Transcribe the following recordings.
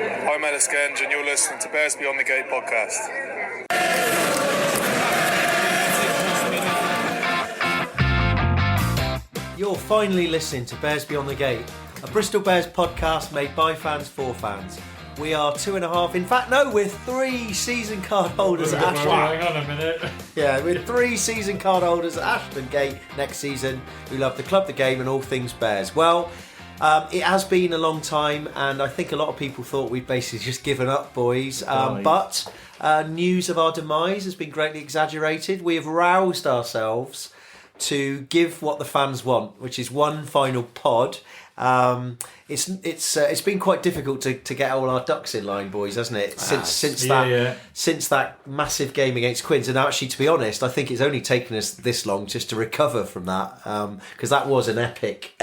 I'm Ellis Genge and you're listening to Bears Beyond the Gate podcast. You're finally listening to Bears Beyond the Gate, a Bristol Bears podcast made by fans for fans. We are 2.5, in fact, no, we're 3 season card holders at Ashton. Hang on a minute. Yeah, we're 3 season card holders at Ashton Gate next season. We love the club, the game, and all things Bears. Well, it has been a long time, and I think a lot of people thought we'd basically just given up, boys. But news of our demise has been greatly exaggerated. We have roused ourselves to give what the fans want, which is one final pod. It's been quite difficult to get all our ducks in line, boys, hasn't it? Since that massive game against Quins, and actually, to be honest, I think it's only taken us this long just to recover from that, because that was an epic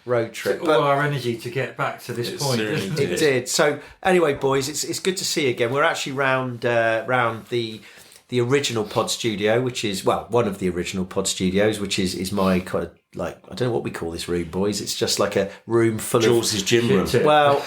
road trip. All our energy to get back to this point. It did. So anyway, boys, it's good to see you again. We're actually round the original pod studio, which is, well, one of the original pod studios, which is my kind of, like, I don't know what we call this room, boys. It's just like a room full Jules' gym room. Well,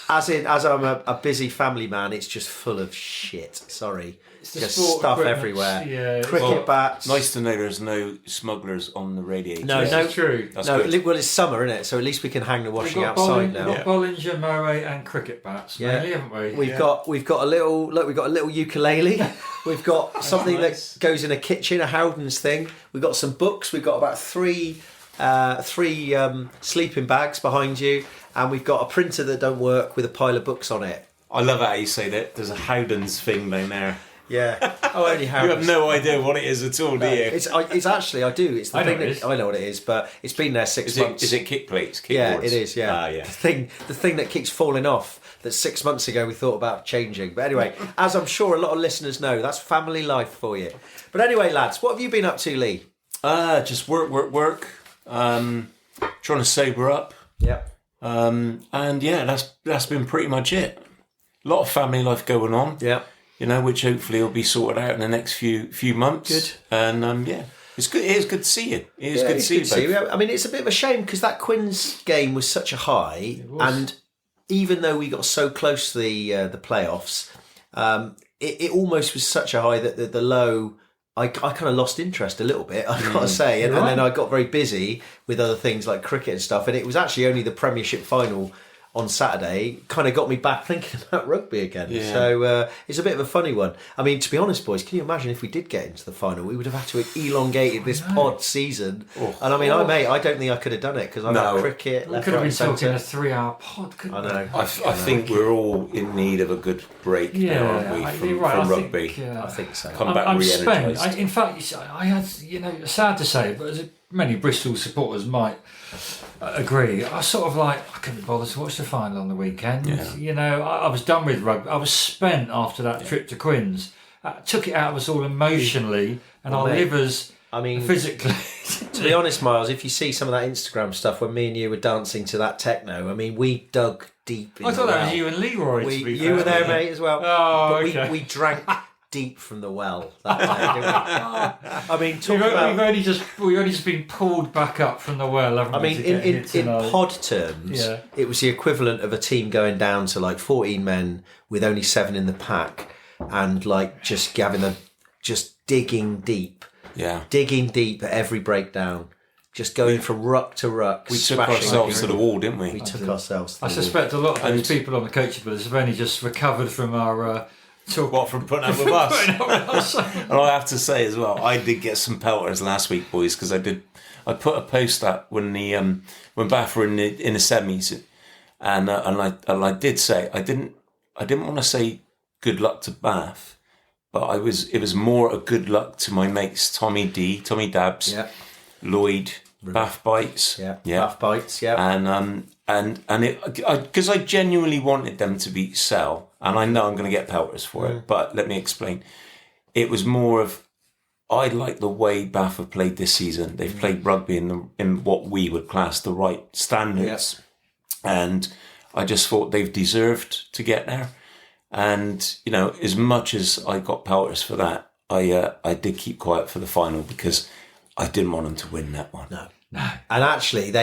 as I'm a busy family man, it's just full of shit. Sorry. Just stuff everywhere. Yeah, cricket bats. Nice to know there's no smugglers on the radiator. No, true. That's good. Well, it's summer, isn't it? So at least we can hang the washing outside now. We've got Bollinger, Moe, and cricket bats, mainly, haven't we? We've got a little ukulele. We've got something that goes in a kitchen, a Howden's thing. We've got some books. We've got about three sleeping bags behind you, and we've got a printer that don't work with a pile of books on it. I love how you say that. There's a Howden's thing down there. Yeah. Oh, only Howden's. You have no idea what it is at all, do you? It's actually, I do. It's the thing that I know what it is, but it's been there 6 months. Is it kick plates? Yeah, it is. Yeah. Yeah. The thing that keeps falling off. That 6 months ago we thought about changing. But anyway, as I'm sure a lot of listeners know, that's family life for you. But anyway, lads, what have you been up to, Lee? Just work. Trying to sober up. Yeah. And yeah, that's been pretty much it. A lot of family life going on. Yeah. You know, which hopefully will be sorted out in the next few months. Good. And yeah, it's good. It is good to see you. It is good to see you. I mean, it's a bit of a shame because that Quins game was such a high, and even though we got so close to the playoffs, it almost was such a high that the low, I kind of lost interest a little bit, I've got to say. And then I got very busy with other things like cricket and stuff. And it was actually only the Premiership final on Saturday kind of got me back thinking about rugby again. Yeah. So it's a bit of a funny one. I mean, to be honest, boys, can you imagine if we did get into the final? We would have had to have elongated this pod season. Oh. And I mean, I don't think I could have done it because I'm at cricket. We could have been talking a 3-hour pod, couldn't we? I know. I think we're all in need of a good break now, aren't we, from rugby? I think so. Come back re-energised. In fact, I had, sad to say, but as many Bristol supporters might agree, I sort of I couldn't be bothered to watch the final on the weekend. Yeah. I was done with rugby. I was spent after that trip to Quins. Took it out of us all emotionally and our livers. I mean, physically. To be honest, Miles, if you see some of that Instagram stuff when me and you were dancing to that techno, I mean, we dug deep. I thought that was you and Leroy. You were there, mate, as well. Oh, but okay. We drank deep from the well that day, didn't we? I mean, we've only just been pulled back up from the well, haven't we? I mean, in pod terms, it was the equivalent of a team going down to like 14 men with only 7 in the pack, and like just digging deep at every breakdown. Just going from ruck to ruck. We took ourselves to the wall, didn't we? We took ourselves to the wall. I suspect a lot of those people on the coaching brothers have only just recovered from our from putting up with us. And I have to say as well, I did get some pelters last week, boys, because I put a post up when Bath were in the semis, and I did say I didn't want to say good luck to Bath, but it was more a good luck to my mates Tommy Dabbs, Lloyd, Bath Bites, Bath Bites, and because I genuinely wanted them to beat Sale, and I know I'm going to get pelters for it, but let me explain. It was more of, I like the way Bath have played this season. They've played rugby in what we would class the right standards, and I just thought they've deserved to get there. And as much as I got pelters for that, I did keep quiet for the final because I didn't want them to win that one. No. No. And actually,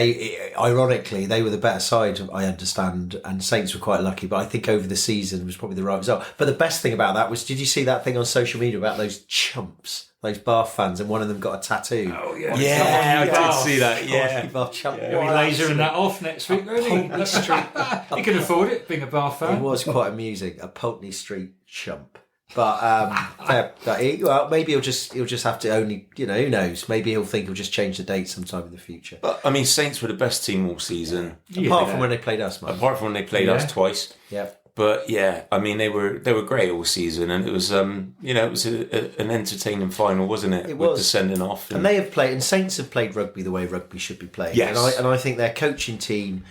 ironically, they were the better side, I understand, and Saints were quite lucky. But I think over the season was probably the right result. But the best thing about that was, did you see that thing on social media about those chumps, those Bath fans, and one of them got a tattoo? Oh, yeah. Yeah, I did see that. Yeah. Bath chump. He'll be lasering that off next week, won't he? Pulteney Street. He can afford it, being a Bath fan. It was quite amusing. A Pulteney Street chump. But well, maybe he'll just have to only, who knows? Maybe he'll think he'll just change the date sometime in the future. But I mean, Saints were the best team all season, Apart from when they played us, man. apart from when they played us twice. Yeah. But yeah, I mean, they were great all season, and it was an entertaining final, wasn't it? It with was. the sending off, And they have played, and Saints have played rugby the way rugby should be played. Yes. And I think their coaching team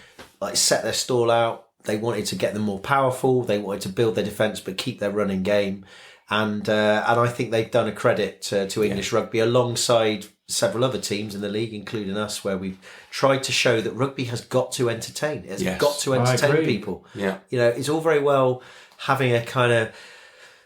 set their stall out. They wanted to get them more powerful. They wanted to build their defence, but keep their running game. And I think they've done a credit to English rugby alongside several other teams in the league, including us, where we've tried to show that rugby has got to entertain. It has got to entertain people. Yeah. It's all very well having a kind of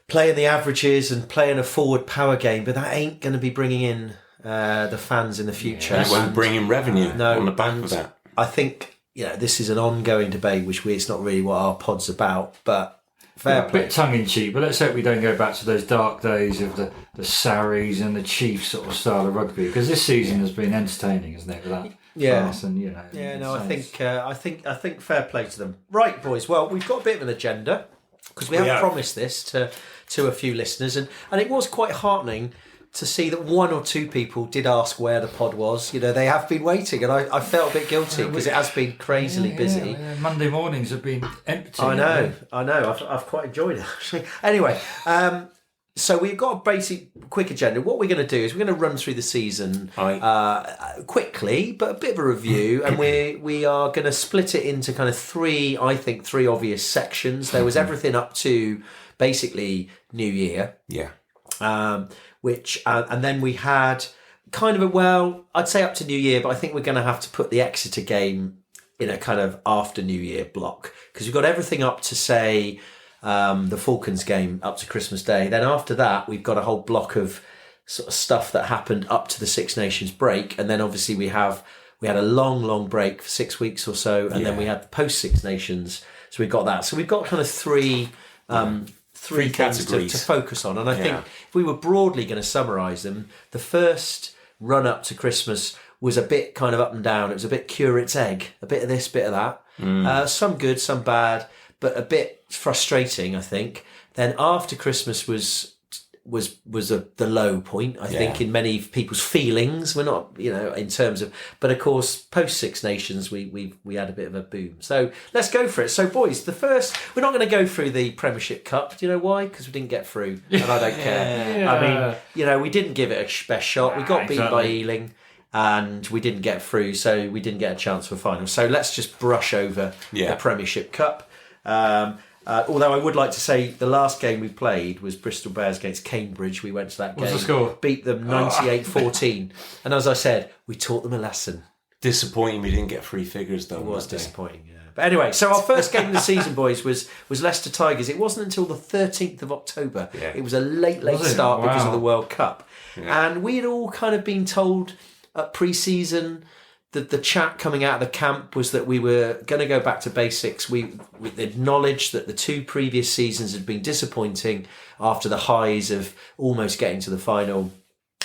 playing the averages and playing a forward power game, but that ain't going to be bringing in the fans in the future. It won't bring in revenue on the back of that. I think this is an ongoing debate, it's not really what our pod's about, but fair play. A bit tongue-in-cheek, but let's hope we don't go back to those dark days of the Sarries and the Chiefs sort of style of rugby, because this season has been entertaining, isn't it? With that farce and, I think fair play to them. Right, boys. Well, we've got a bit of an agenda because we have promised this to a few listeners, and it was quite heartening to see that one or two people did ask where the pod was. They have been waiting, and I felt a bit guilty because it has been crazily busy. Yeah. Monday mornings have been empty. I know. I've quite enjoyed it, actually. Anyway, so we've got a basic quick agenda. What we're going to do is we're going to run through the season quickly, but a bit of a review, and we are going to split it into kind of three obvious sections. There was everything up to basically New Year. Yeah. Which and then we had kind of I'd say up to New Year, but I think we're going to have to put the Exeter game in a kind of after New Year block, because we've got everything up to say the Falcons game up to Christmas Day. Then after that, we've got a whole block of sort of stuff that happened up to the Six Nations break, and then obviously we had a long break for 6 weeks or so, and then we had the post Six Nations. So we've got that. So we've got kind of three things to focus on. And I think if we were broadly going to summarise them, the first run up to Christmas was a bit kind of up and down. It was a bit curate's egg, a bit of this, bit of that. Some good, some bad, but a bit frustrating, I think. Then after Christmas was the low point, I think, in many people's feelings. We're not, in terms of, but of course, post Six Nations, we had a bit of a boom. So let's go for it. So boys, we're not going to go through the Premiership Cup. Do you know why? Because we didn't get through, and I don't care. Yeah. I mean, we didn't give it a best shot. We got beaten by Ealing, and we didn't get through, so we didn't get a chance for a final. So let's just brush over the Premiership Cup. Although I would like to say the last game we played was Bristol Bears against Cambridge. We went to that game. What's the score? Beat them 98-14. And as I said, we taught them a lesson. Disappointing we didn't get three figures though. It was disappointing, yeah. But anyway, so our first game of the season, boys, was Leicester Tigers. It wasn't until the 13th of October. Yeah. It was a late start because of the World Cup. Yeah. And we had all kind of been told at pre-season that the chat coming out of the camp was that we were going to go back to basics. We acknowledged that the two previous seasons had been disappointing after the highs of almost getting to the final.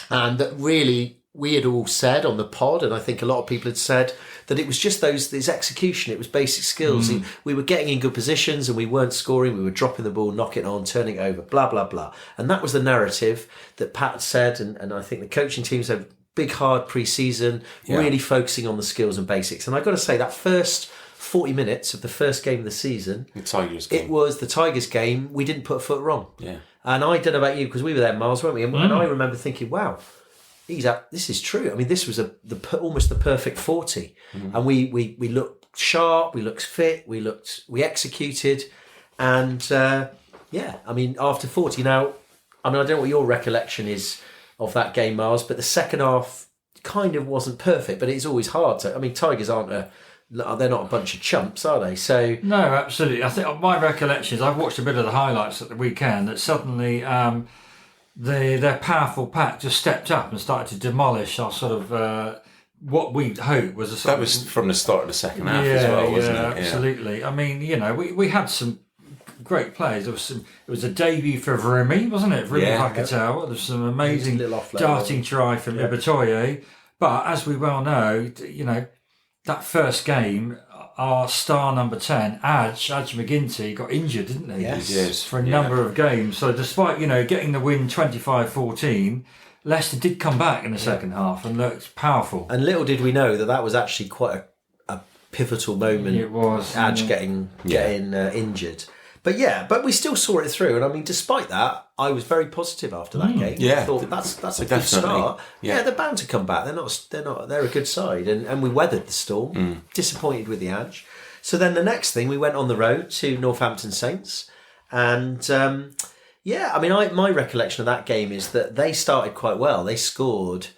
And that really, we had all said on the pod, and I think a lot of people had said, that it was just this execution. It was basic skills. We were getting in good positions and we weren't scoring. We were dropping the ball, knocking it on, turning it over, blah, blah, blah. And that was the narrative that Pat said, and I think the coaching teams have big, hard pre-season, really focusing on the skills and basics. And I've got to say, that first 40 minutes of the first game of the season, it was the Tigers game. We didn't put a foot wrong. Yeah. And I don't know about you, because we were there, Miles, weren't we? And I remember thinking, wow, this is true. I mean, this was almost the perfect 40. And we looked sharp, we looked fit, we executed. And I mean, after 40, now, I don't know what your recollection is of that game, Miles, but the second half kind of wasn't perfect, but it's always hard to. I mean, Tigers they're not a bunch of chumps, are they? So no, absolutely. I think my recollection is I've watched a bit of the highlights at the weekend that suddenly their powerful pack just stepped up and started to demolish our sort of what we hope was a sort That was from the start of the second half as well, wasn't it? Absolutely. I mean, we had some great players. It was a debut for Vrimi, wasn't it? Vrimi Vakatawa. There's some amazing darting try from Ibatoye. But as we well know, that first game, our star number 10, Aj McGinty, got injured, didn't he? Yes. For a number of games. So despite, getting the win 25-14, Leicester did come back in the second half and looked powerful. And little did we know that was actually quite a pivotal moment. It was. Aj getting injured. But we still saw it through. And I mean, despite that, I was very positive after that game. Yeah, I thought that's a good start. Yeah, they're bound to come back. They're a good side, and we weathered the storm. Disappointed with the Aj. So then the next thing, we went on the road to Northampton Saints, and my recollection of that game is that they started quite well. They scored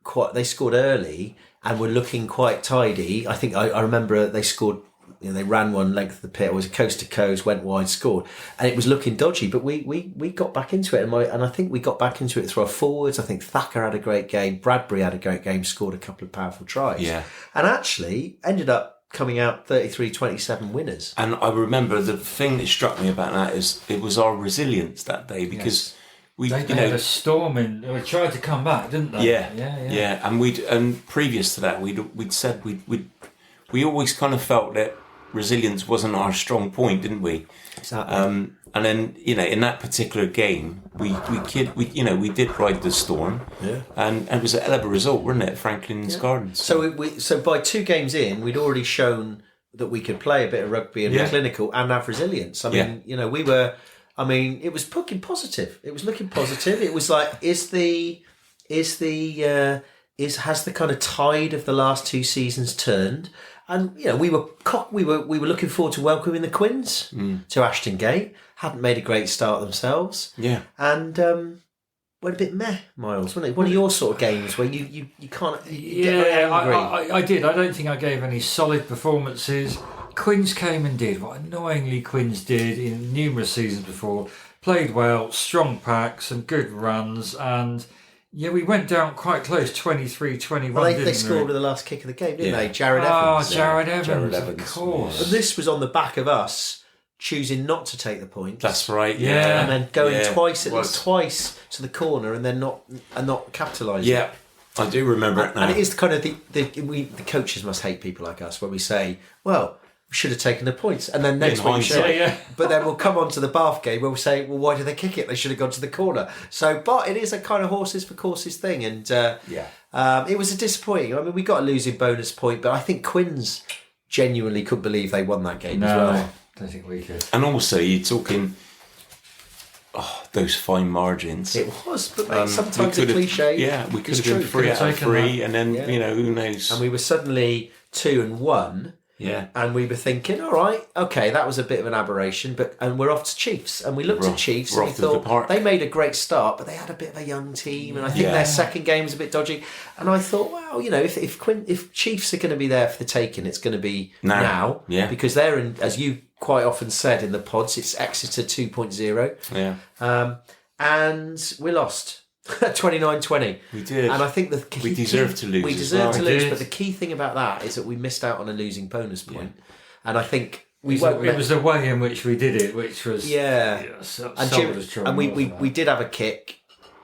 early and were looking quite tidy. I think I remember they scored. They ran one length of the pit. It was a coast to coast, went wide, scored, and it was looking dodgy. But we got back into it, and I think we got back into it through our forwards. I think Thacker had a great game. Bradbury had a great game. Scored a couple of powerful tries. Yeah, and actually ended up coming out 33-27 winners. And I remember the thing that struck me about that is it was our resilience that day because. They had a storm in. They tried to come back, didn't they? Yeah. And previous to that, we'd said we always kind of felt that resilience wasn't our strong point, didn't we? Exactly. And then in that particular game, we did ride the storm. Yeah. And it was a hell of a result, wasn't it? Franklin's Gardens. So by 2 games in, we'd already shown that we could play a bit of rugby and be clinical and have resilience. I mean, we were. I mean, it was looking positive. It was looking positive. It was like, has the kind of tide of the last 2 seasons turned? And we were looking forward to welcoming the Quins to Ashton Gate. Hadn't made a great start themselves. Yeah, and went a bit meh, Miles. Wasn't it one of your sort of games where you can't get very angry? I did. I don't think I gave any solid performances. Quins came and did what annoyingly Quins did in numerous seasons before. Played well, strong pack, some good runs, and we went down quite close, 23-21. Well, they scored with the last kick of the game, didn't they? Jared Evans. Jared Evans, of course. And this was on the back of us choosing not to take the points. That's right. Yeah, and then going twice to the corner, and then not capitalising. Yeah. I do remember it now. And it is kind of the coaches must hate people like us when we say, well, we should have taken the points. And then next week, but then we'll come on to the Bath game where we'll say, well, why did they kick it? They should have gone to the corner. So, but it is a kind of horses for courses thing. And it was a disappointing. I mean, we got a losing bonus point, but I think Quins genuinely couldn't believe they won that game as well. I don't think we could. And also, you're talking those fine margins. It was, but mate, sometimes a cliche. Yeah, we could have been 3 out of 3, and then, who knows. And we were suddenly 2-1. Yeah, and we were thinking, all right, okay, that was a bit of an aberration, and we're off to Chiefs, and we looked at Chiefs and we thought they made a great start, but they had a bit of a young team, and I think their second game was a bit dodgy. And I thought, well, if Chiefs are going to be there for the taking, it's going to be now, because they're in, as you quite often said in the pods, it's Exeter 2.0. And we lost. 29-20. We did. And I think we deserved to lose. We deserved to lose, but the key thing about that is that we missed out on a losing bonus point. And I think it was the way in which we did it, which was and we did have a kick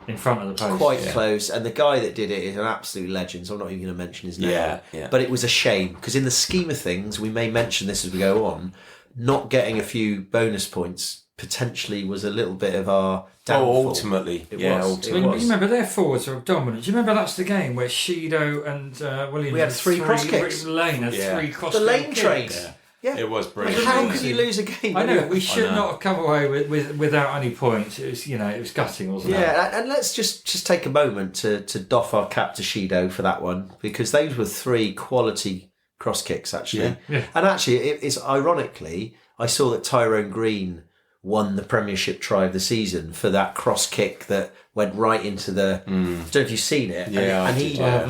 in front of the post, quite close. And the guy that did it is an absolute legend. So I'm not even going to mention his name. But it was a shame because in the scheme of things, we may mention this as we go on. Not getting a few bonus points potentially was a little bit of our downfall. Ultimately. It was. You remember their forwards are dominant. Do you remember that's the game where Shido and Williams... We had 3 cross kicks. Lane had 3 cross kicks. The lane trade. Yeah. It was brilliant. How can you lose a game? I know, we should not have come away without any points. It was, it was gutting, wasn't it? Yeah, and let's just take a moment to doff our cap to Shido for that one, because those were 3 quality cross kicks, actually. Yeah. And actually, it's ironically, I saw that Tyrone Green won the Premiership try of the season for that cross kick that went right into the... I don't know if you've seen it. Yeah, and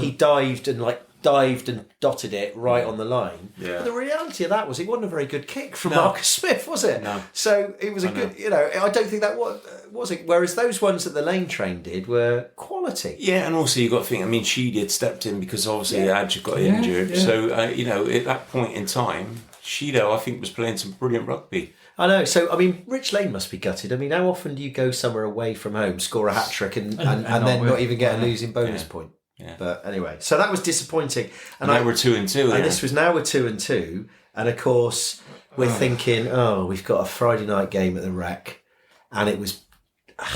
he dived and dived and dotted it right on the line. Yeah. But the reality of that was it wasn't a very good kick from Marcus Smith, was it? No. So it was a good, I don't think that was it. Whereas those ones that the Lane train did were quality. Yeah, and also you got to think, Sheedy had stepped in because obviously Adja got injured. Yeah. So, at that point in time, Sheedo, I think, was playing some brilliant rugby. I know. So, Rich Lane must be gutted. How often do you go somewhere away from home, score a hat-trick and then not even get a losing bonus point? Yeah. But anyway, so that was disappointing. And now we're 2-2. And this was now we're 2-2. And of course, we're thinking, we've got a Friday night game at the Rec. And it was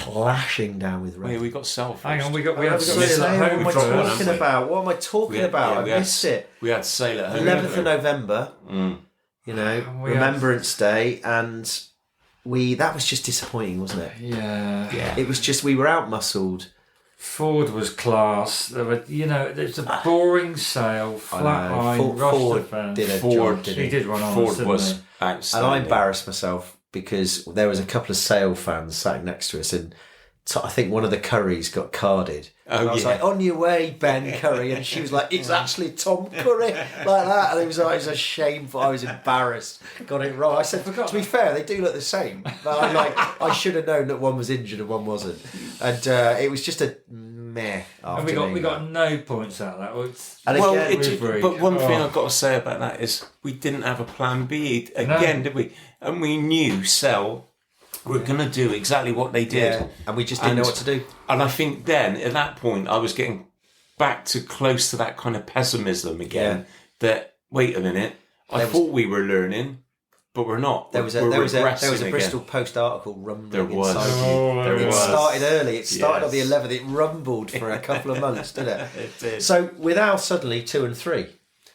lashing down with rain. Wait, we got Self. Hang on, we had Sale Sale at at home. What am I talking about? What am I talking about? we I missed it. We had Sale at home. 11th of November. We Remembrance Day, and that was just disappointing, wasn't it? Yeah. It was just we were out-muscled. Ford was class. There were, there's a boring Sale, flat eye, Ford did a job, didn't he did run on. Ford was And outstanding. I embarrassed myself because there was a couple of Sale fans sat next to us, and I think one of the Currys got carded. And I was like, "On your way, Ben Curry," and she was like, "It's actually Tom Curry," like that. And it was a shameful. I was embarrassed. Got it wrong. I said, to be fair, they do look the same, but I should have known that one was injured and one wasn't. And it was just a meh. And we got no points out of that. But one thing I've got to say about that is we didn't have a plan B again, did we? And we knew we're going to do exactly what they did. And we just didn't know what to do. And I think then, at that point, I was getting back to close to that kind of pessimism again. That, wait a minute, I thought we were learning, but we're not. There was a Bristol Post article rumbling inside you. It started early. It started on the 11th. It rumbled for a couple of months, didn't it? It did. So we're now suddenly 2 and 3.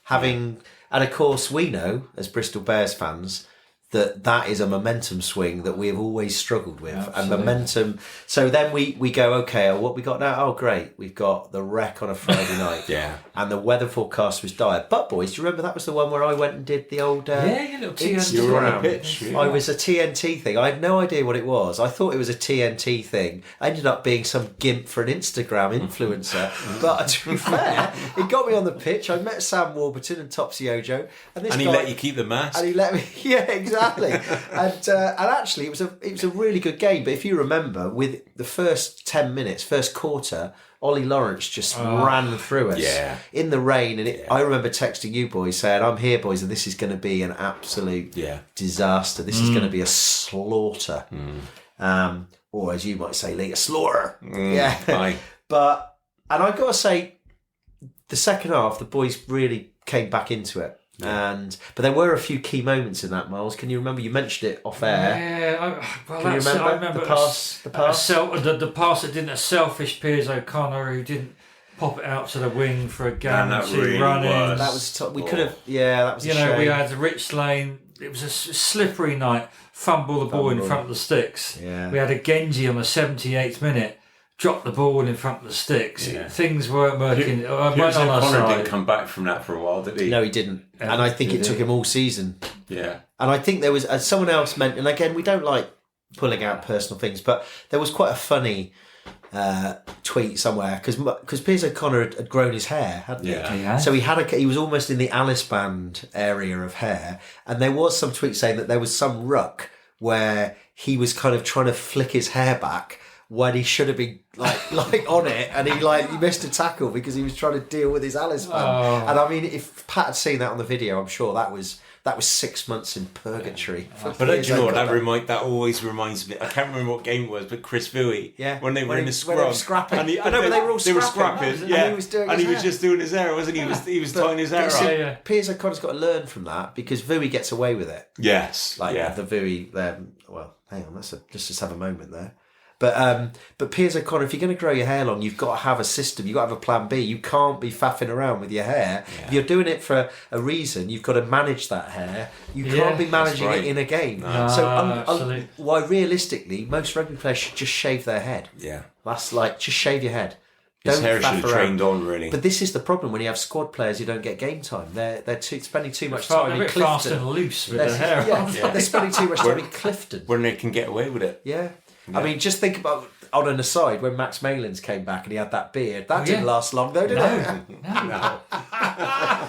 And of course we know, as Bristol Bears fans, that is a momentum swing that we have always struggled with. Absolutely. And momentum. So then we go, okay, what we got now? Oh, great. We've got the Rec on a Friday night. And the weather forecast was dire. But, boys, do you remember that was the one where I went and did the old Instagram? You were on a pitch. Yeah. I was a TNT thing. I had no idea what it was. I thought it was a TNT thing. I ended up being some gimp for an Instagram influencer. But to be fair, it got me on the pitch. I met Sam Warburton and Topsy Ojo. And he let you keep the mask. And he let me, yeah, exactly. And actually, it was a really good game. But if you remember, with the first 10 minutes, first quarter, Ollie Lawrence just ran through us in the rain. And I remember texting you boys saying, "I'm here, boys, and this is going to be an absolute disaster. This is going to be a slaughter." Or as you might say, Lee, a slaughter. But I've got to say, the second half, the boys really came back into it. But there were a few key moments in that, Miles. Can you remember? You mentioned it off air. I remember the pass? The pass that didn't, a selfish Piers O'Connor who didn't pop it out to the wing for a guarantee really running. That was we could have. Yeah, that was. We had Rich Lane. It was a slippery night. Fumble the ball in front of the sticks. Yeah. We had a Genji on the 78th minute. Drop the ball in front of the sticks. Yeah. Things weren't working. Piers O'Connor didn't come back from that for a while, did he? No, he didn't. And I think it took him all season. Yeah. And I think there was, as someone else meant, and again, we don't like pulling out personal things, but there was quite a funny tweet somewhere because Piers O'Connor had grown his hair, hadn't he? Yeah. So he was almost in the Alice band area of hair, and there was some tweet saying that there was some ruck where he was kind of trying to flick his hair back when he should have been like on it, and he missed a tackle because he was trying to deal with his Alice band. And if Pat had seen that on the video, I'm sure that was 6 months in purgatory. But do you know what? That always reminds me. I can't remember what game it was, but Chris Vui. Yeah. When they were in the scrum, when they were scrapping. They were all scrapping. And yeah. he was doing. And he was just doing his hair, wasn't he? He was tying his hair up. Piers O'Connor's got to learn from that because Vui gets away with it. Yes. The Vui. Well, hang on. Let's just have a moment there. But Piers O'Connor, if you're going to grow your hair long, you've got to have a system. You've got to have a plan B. You can't be faffing around with your hair. Yeah. If you're doing it for a reason, you've got to manage that hair. You can't be managing it in a game. No. So why realistically, most rugby players should just shave their head. Yeah. That's just shave your head. His hair should have trained on, really. But this is the problem when you have squad players who don't get game time. They're spending too much time in Clifton. Fast and loose with their hair. They're spending too much time in Clifton. When they can get away with it. Yeah. Just think about, on an aside, when Max Malins came back and he had that beard. That didn't last long, though, did it? No.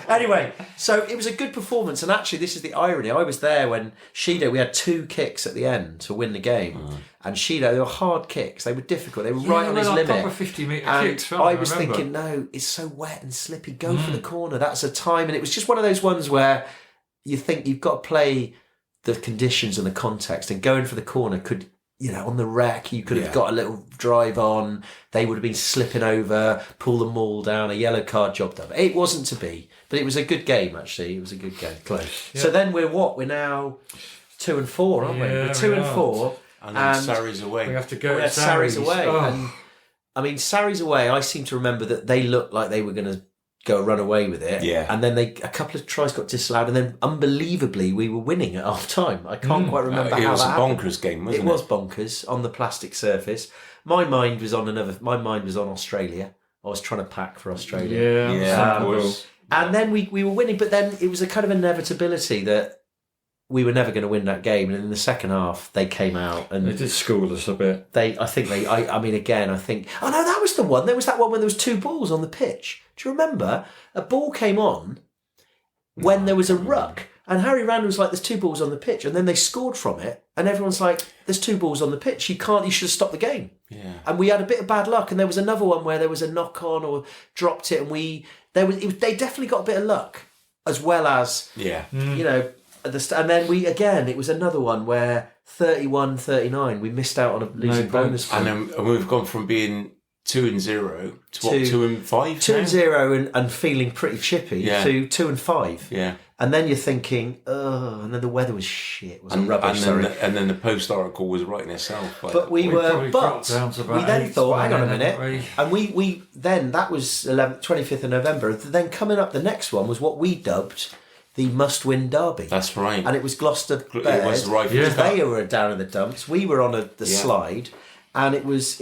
Anyway, so it was a good performance, and actually, this is the irony. I was there when Shido. We had 2 kicks at the end to win the game, and Shido. They were hard kicks. They were difficult. They were right on his limit. Proper 50-metre and kicks. I was thinking, no, it's so wet and slippy. Go for the corner. That's a time, and it was just one of those ones where you think you've got to play the conditions and the context, and going for the corner could. On the wreck, you could have got a little drive on. They would have been slipping over, pull the maul down, a yellow card job done. It wasn't to be, but it was a good game, actually. It was a good game. Close. So then we're what? We're now 2 and 4, aren't we? We're 2 and 4. And then Sarri's away. We have to go to Sarri's away. Oh. And, I mean, Sarri's away, I seem to remember that they looked like they were going to run away with it. Yeah. And then a couple of tries got disallowed, and then unbelievably we were winning at half time. I can't quite remember how that happened. It was a bonkers game, wasn't it? It was bonkers on the plastic surface. My mind was on Australia. I was trying to pack for Australia. Yeah. Of course. And then we were winning, but then it was a kind of inevitability that we were never going to win that game. And in the second half, they came out and they did school us a bit. I think. Oh no, that was the one. There was that one when there was 2 balls on the pitch. Do you remember? A ball came on when there was a ruck, and Harry Randall was like, "There's 2 balls on the pitch," and then they scored from it, and everyone's like, "There's 2 balls on the pitch. You should have stopped the game." Yeah. And we had a bit of bad luck, and there was another one where there was a knock on or dropped it, and they definitely got a bit of luck as well as and then it was another one where 31-39 we missed out on a losing bonus point. And we've gone from being 2-0 to what, 2-5? 2-0 and feeling pretty chippy to 2-5. Yeah. And then you're thinking, and then the weather was shit. It was rubbish. And then the Post article was writing itself. But we then thought, hang on a minute. And we then, that was 25th of November. Then coming up, the next one was what we dubbed the must-win derby. That's right. And it was Gloucester Bears. It was the Rifles Cup. They were down in the dumps. We were on the slide. And it was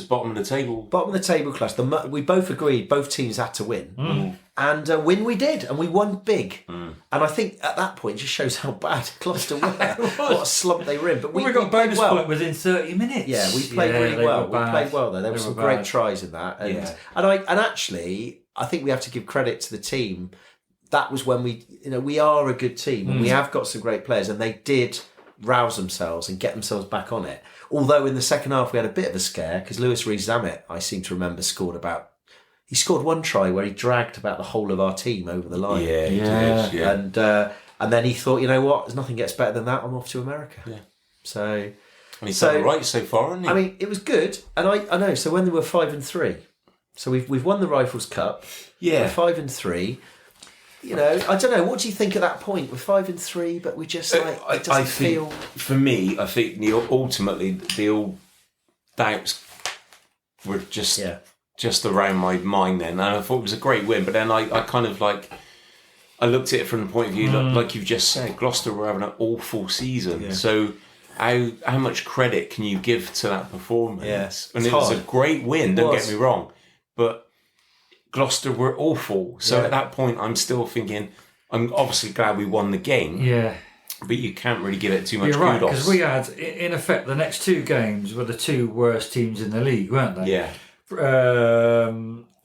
bottom of the table. Bottom of the table clash. We both agreed both teams had to win. And win we did. And we won big. And I think at that point it just shows how bad Gloucester were. What a slump they were in. But we got a bonus point within 30 minutes. Yeah, we played really well. We played well though. There were some great tries in that. And actually I think we have to give credit to the team. That was when we are a good team and we have got some great players, and they did rouse themselves and get themselves back on it. Although in the second half we had a bit of a scare because Lewis Rees-Zammit, I seem to remember, scored 1 try where he dragged about the whole of our team over the line. Yeah, he did. Yeah. And then he thought, you know what, there's nothing gets better than that. I'm off to America. Yeah. So, and he's done it right so far, hasn't he? I mean, it was good, and I know. So when they were 5-3, so we've won the Rifles Cup. Yeah, we're 5-3. I don't know. What do you think at that point? We're 5-3, but we just it doesn't feel. For me, I think ultimately the old doubts were just around my mind then, and I thought it was a great win. But then I kind of I looked at it from the point of view like you've just said, Gloucester were having an awful season. Yeah. So how much credit can you give to that performance? Yes, and it was a great win. Don't get me wrong, but Gloucester were awful. So at that point, I'm still thinking, I'm obviously glad we won the game. Yeah. But you can't really give it too much kudos. You're right, kudos. because we had, in effect, the next 2 games were the 2 worst teams in the league, weren't they? Yeah.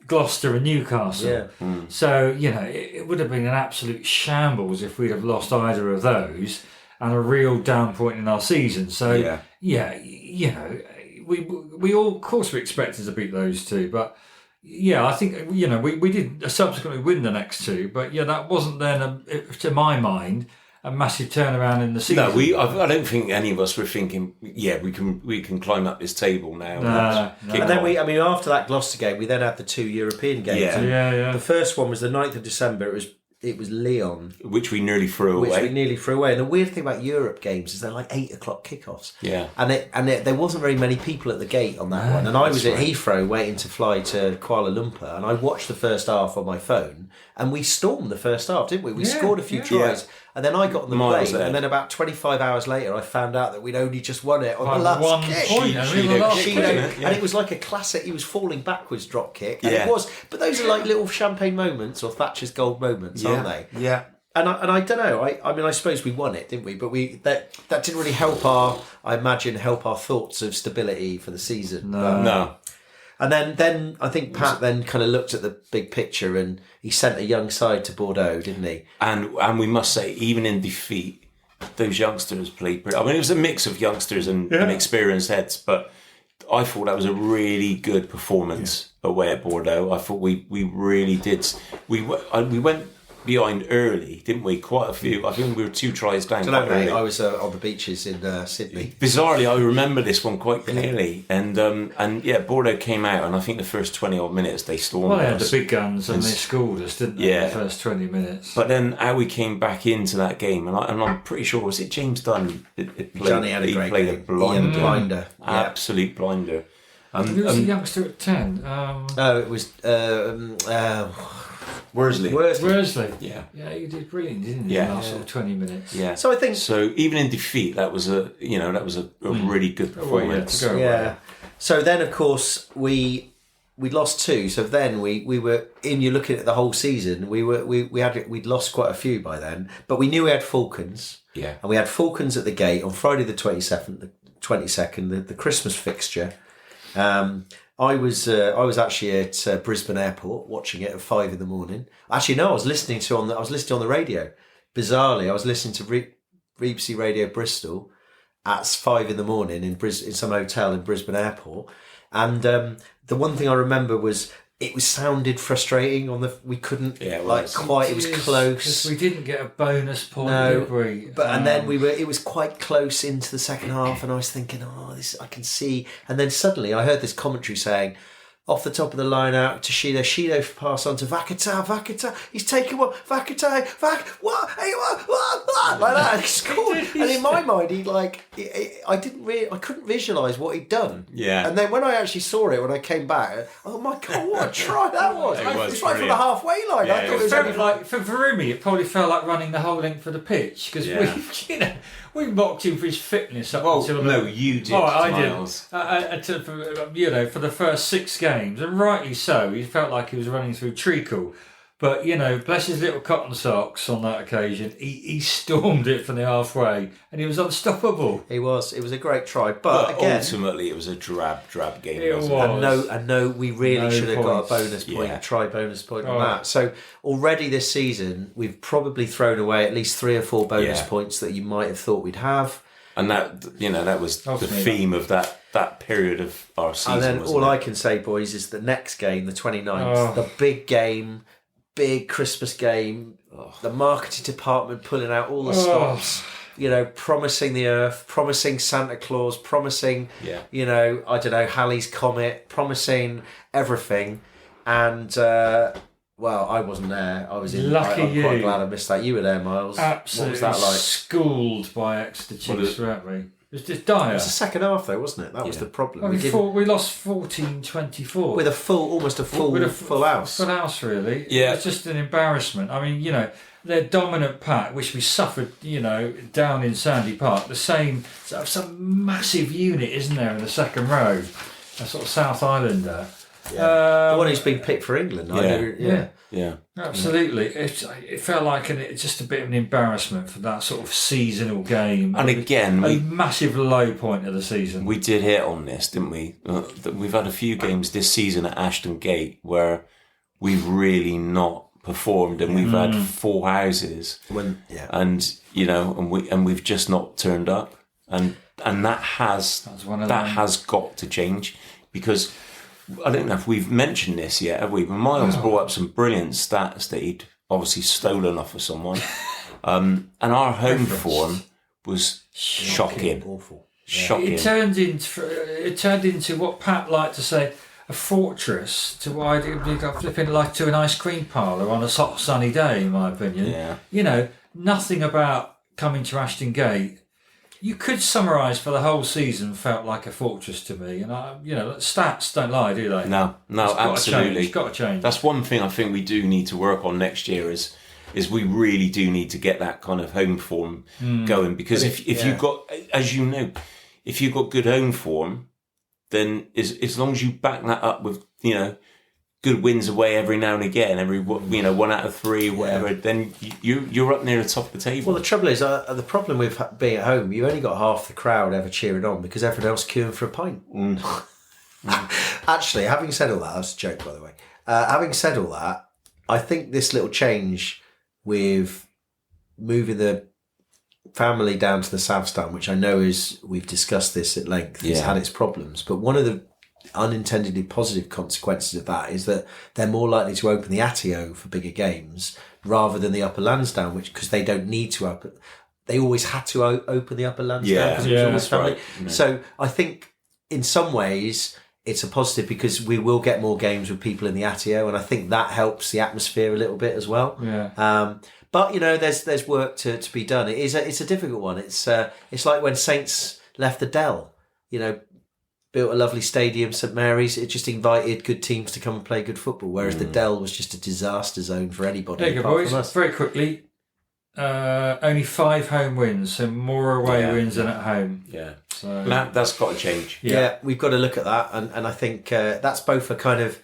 Gloucester and Newcastle. Yeah. So, it would have been an absolute shambles if we'd have lost either of those and a real down point in our season. So, we all, of course, we expected to beat those 2, but I think, we did subsequently win the next 2, but that wasn't then, to my mind, a massive turnaround in the season. No, I don't think any of us were thinking, we can climb up this table now. No. And then after that Gloucester game, we then had the 2 European games. Yeah. The first one was the 9th of December. It was Lyon, which we nearly threw away. And the weird thing about Europe games is they're like 8:00 kickoffs. Yeah, and there wasn't very many people at the gate on that one. And I was at Heathrow waiting to fly to Kuala Lumpur, and I watched the first half on my phone, and we stormed the first half, didn't we? We scored a few tries, and then I got on the plane, and then about 25 hours later, I found out that we'd only just won it on the last kick. And it was like a classic. He was falling backwards drop kick, and it was. But those are like little champagne moments or Thatcher's gold moments, aren't they? Yeah. And I don't know. I suppose we won it, didn't we? But that didn't really help our thoughts of stability for the season. No. And then I think Pat then kind of looked at the big picture and he sent a young side to Bordeaux, didn't he? And we must say, even in defeat, those youngsters played pretty. I mean, it was a mix of youngsters and experienced heads, but I thought that was a really good performance away at Bordeaux. I thought we really did. We went behind early, didn't we? Quite a few. I think we were 2 tries down. I mate. I was on the beaches in Sydney. Bizarrely, I remember this one quite clearly. And Bordeaux came out, and I think the first 20 odd minutes they stormed us. Well, they had the big guns and they schooled us, didn't they? Yeah. The first 20 minutes. But then how we came back into that game, and I'm pretty sure, was it James Dunn? Johnny had a great played game. a blinder. Blinder. Absolute blinder. Who was the youngster at 10? It was Worsley. Yeah, he did brilliant, didn't he? Yeah. In the last sort of 20 minutes. Yeah. So I think even in defeat, that was a really good performance. So then, of course, we lost 2. So then we were in. You're looking at the whole season. We'd lost quite a few by then, but we knew we had Falcons. Yeah. And we had Falcons at the gate on Friday the 22nd, the Christmas fixture. I was actually at Brisbane Airport watching it at 5 a.m. Actually, no, I was listening on the radio. Bizarrely, I was listening to BBC Radio Bristol at 5 a.m. in some hotel in Brisbane Airport, and the one thing I remember was it sounded frustrating we couldn't it was close because we didn't get a bonus point. No, we? And then it was quite close into the second half, and I was thinking, this I can see. And then suddenly I heard this commentary saying, off the top of the line out to Shido pass on to Vakata, he's taken one, Vakata, what, hey, what, like that, he scored. And in my mind, I couldn't visualise what he'd done. Yeah. And then when I actually saw it, when I came back, oh my God, what a try that was. It's right from the halfway line. Yeah, I thought It felt like, for Varumi, it probably felt like running the whole length of the pitch, because we mocked him for his fitness up until... No, you did, Miles. I did. For the first 6 games, and rightly so, he felt like he was running through treacle. But, bless his little cotton socks on that occasion, he stormed it from the halfway, and he was unstoppable. He was. It was a great try. But again, ultimately, it was a drab game. It wasn't was. It? And no, we really should have got a bonus point, try bonus point on that. So already this season, we've probably thrown away at least 3 or 4 bonus points that you might have thought we'd have. And that was the theme of that period of our season. And then I can say, boys, is the next game, the 29th, the big game, big Christmas game, the marketing department pulling out all the stops, promising the earth, promising Santa Claus, promising, I don't know, Halley's Comet, promising everything. And, I wasn't there. I was in. I'm quite glad I missed that. You were there, Miles. Absolutely. What was that like? Schooled by Exeter Chiefs, weren't we? It was just dire. It was the second half, though, wasn't it? That was the problem. We lost 14-24 with almost a full house. Full house, really. Yeah, it was just an embarrassment. I mean, their dominant pack, which we suffered, down in Sandy Park. Some massive unit, isn't there, in the second row? A sort of South Islander. Yeah. The one who's been picked for England. Yeah. Absolutely. It felt like just a bit of an embarrassment for that sort of seasonal game. And again, a massive low point of the season. We did hit on this, didn't we? We've had a few games this season at Ashton Gate where we've really not performed, and we've had full houses. And we've just not turned up, and that has got to change, because I don't know if we've mentioned this yet, have we? But Miles brought up some brilliant stats that he'd obviously stolen off of someone. And our home form was shocking. Awful. Shocking. It turned into what Pat liked to say, a fortress to flipping like to an ice cream parlour on a hot sunny day, in my opinion. Yeah. Nothing about coming to Ashton Gate. You could summarise for the whole season felt like a fortress to me, and stats don't lie, do they? No, absolutely. It's got to change. That's one thing I think we do need to work on next year is we really do need to get that kind of home form going, because if you've got, as you know, if you've got good home form, then as long as you back that up with good wins away every now and again, every 1 out of 3, whatever, then you're up near the top of the table. Well, the trouble is, the problem with being at home, you've only got half the crowd ever cheering on because everyone else queuing for a pint. Actually, having said all that, that's a joke, by the way. Having said all that, I think this little change with moving the family down to the south stand, which I know we've discussed this at length, has had its problems. But one of the unintendedly positive consequences of that is that they're more likely to open the Atio for bigger games rather than the Upper Lansdowne, because they don't need to open. They always had to open the Upper Lansdowne because it was always family. Right. Yeah. So I think in some ways it's a positive because we will get more games with people in the Atio, and I think that helps the atmosphere a little bit as well. Yeah. But there's work to be done. It's a difficult one. It's like when Saints left the Dell. Built a lovely stadium, St Mary's. It just invited good teams to come and play good football, whereas the Dell was just a disaster zone for anybody. There you go, boys. From us. Very quickly, only 5 home wins, so more away wins than at home. Yeah. So That's got to change. Yeah, we've got to look at that, and I think that's both a kind of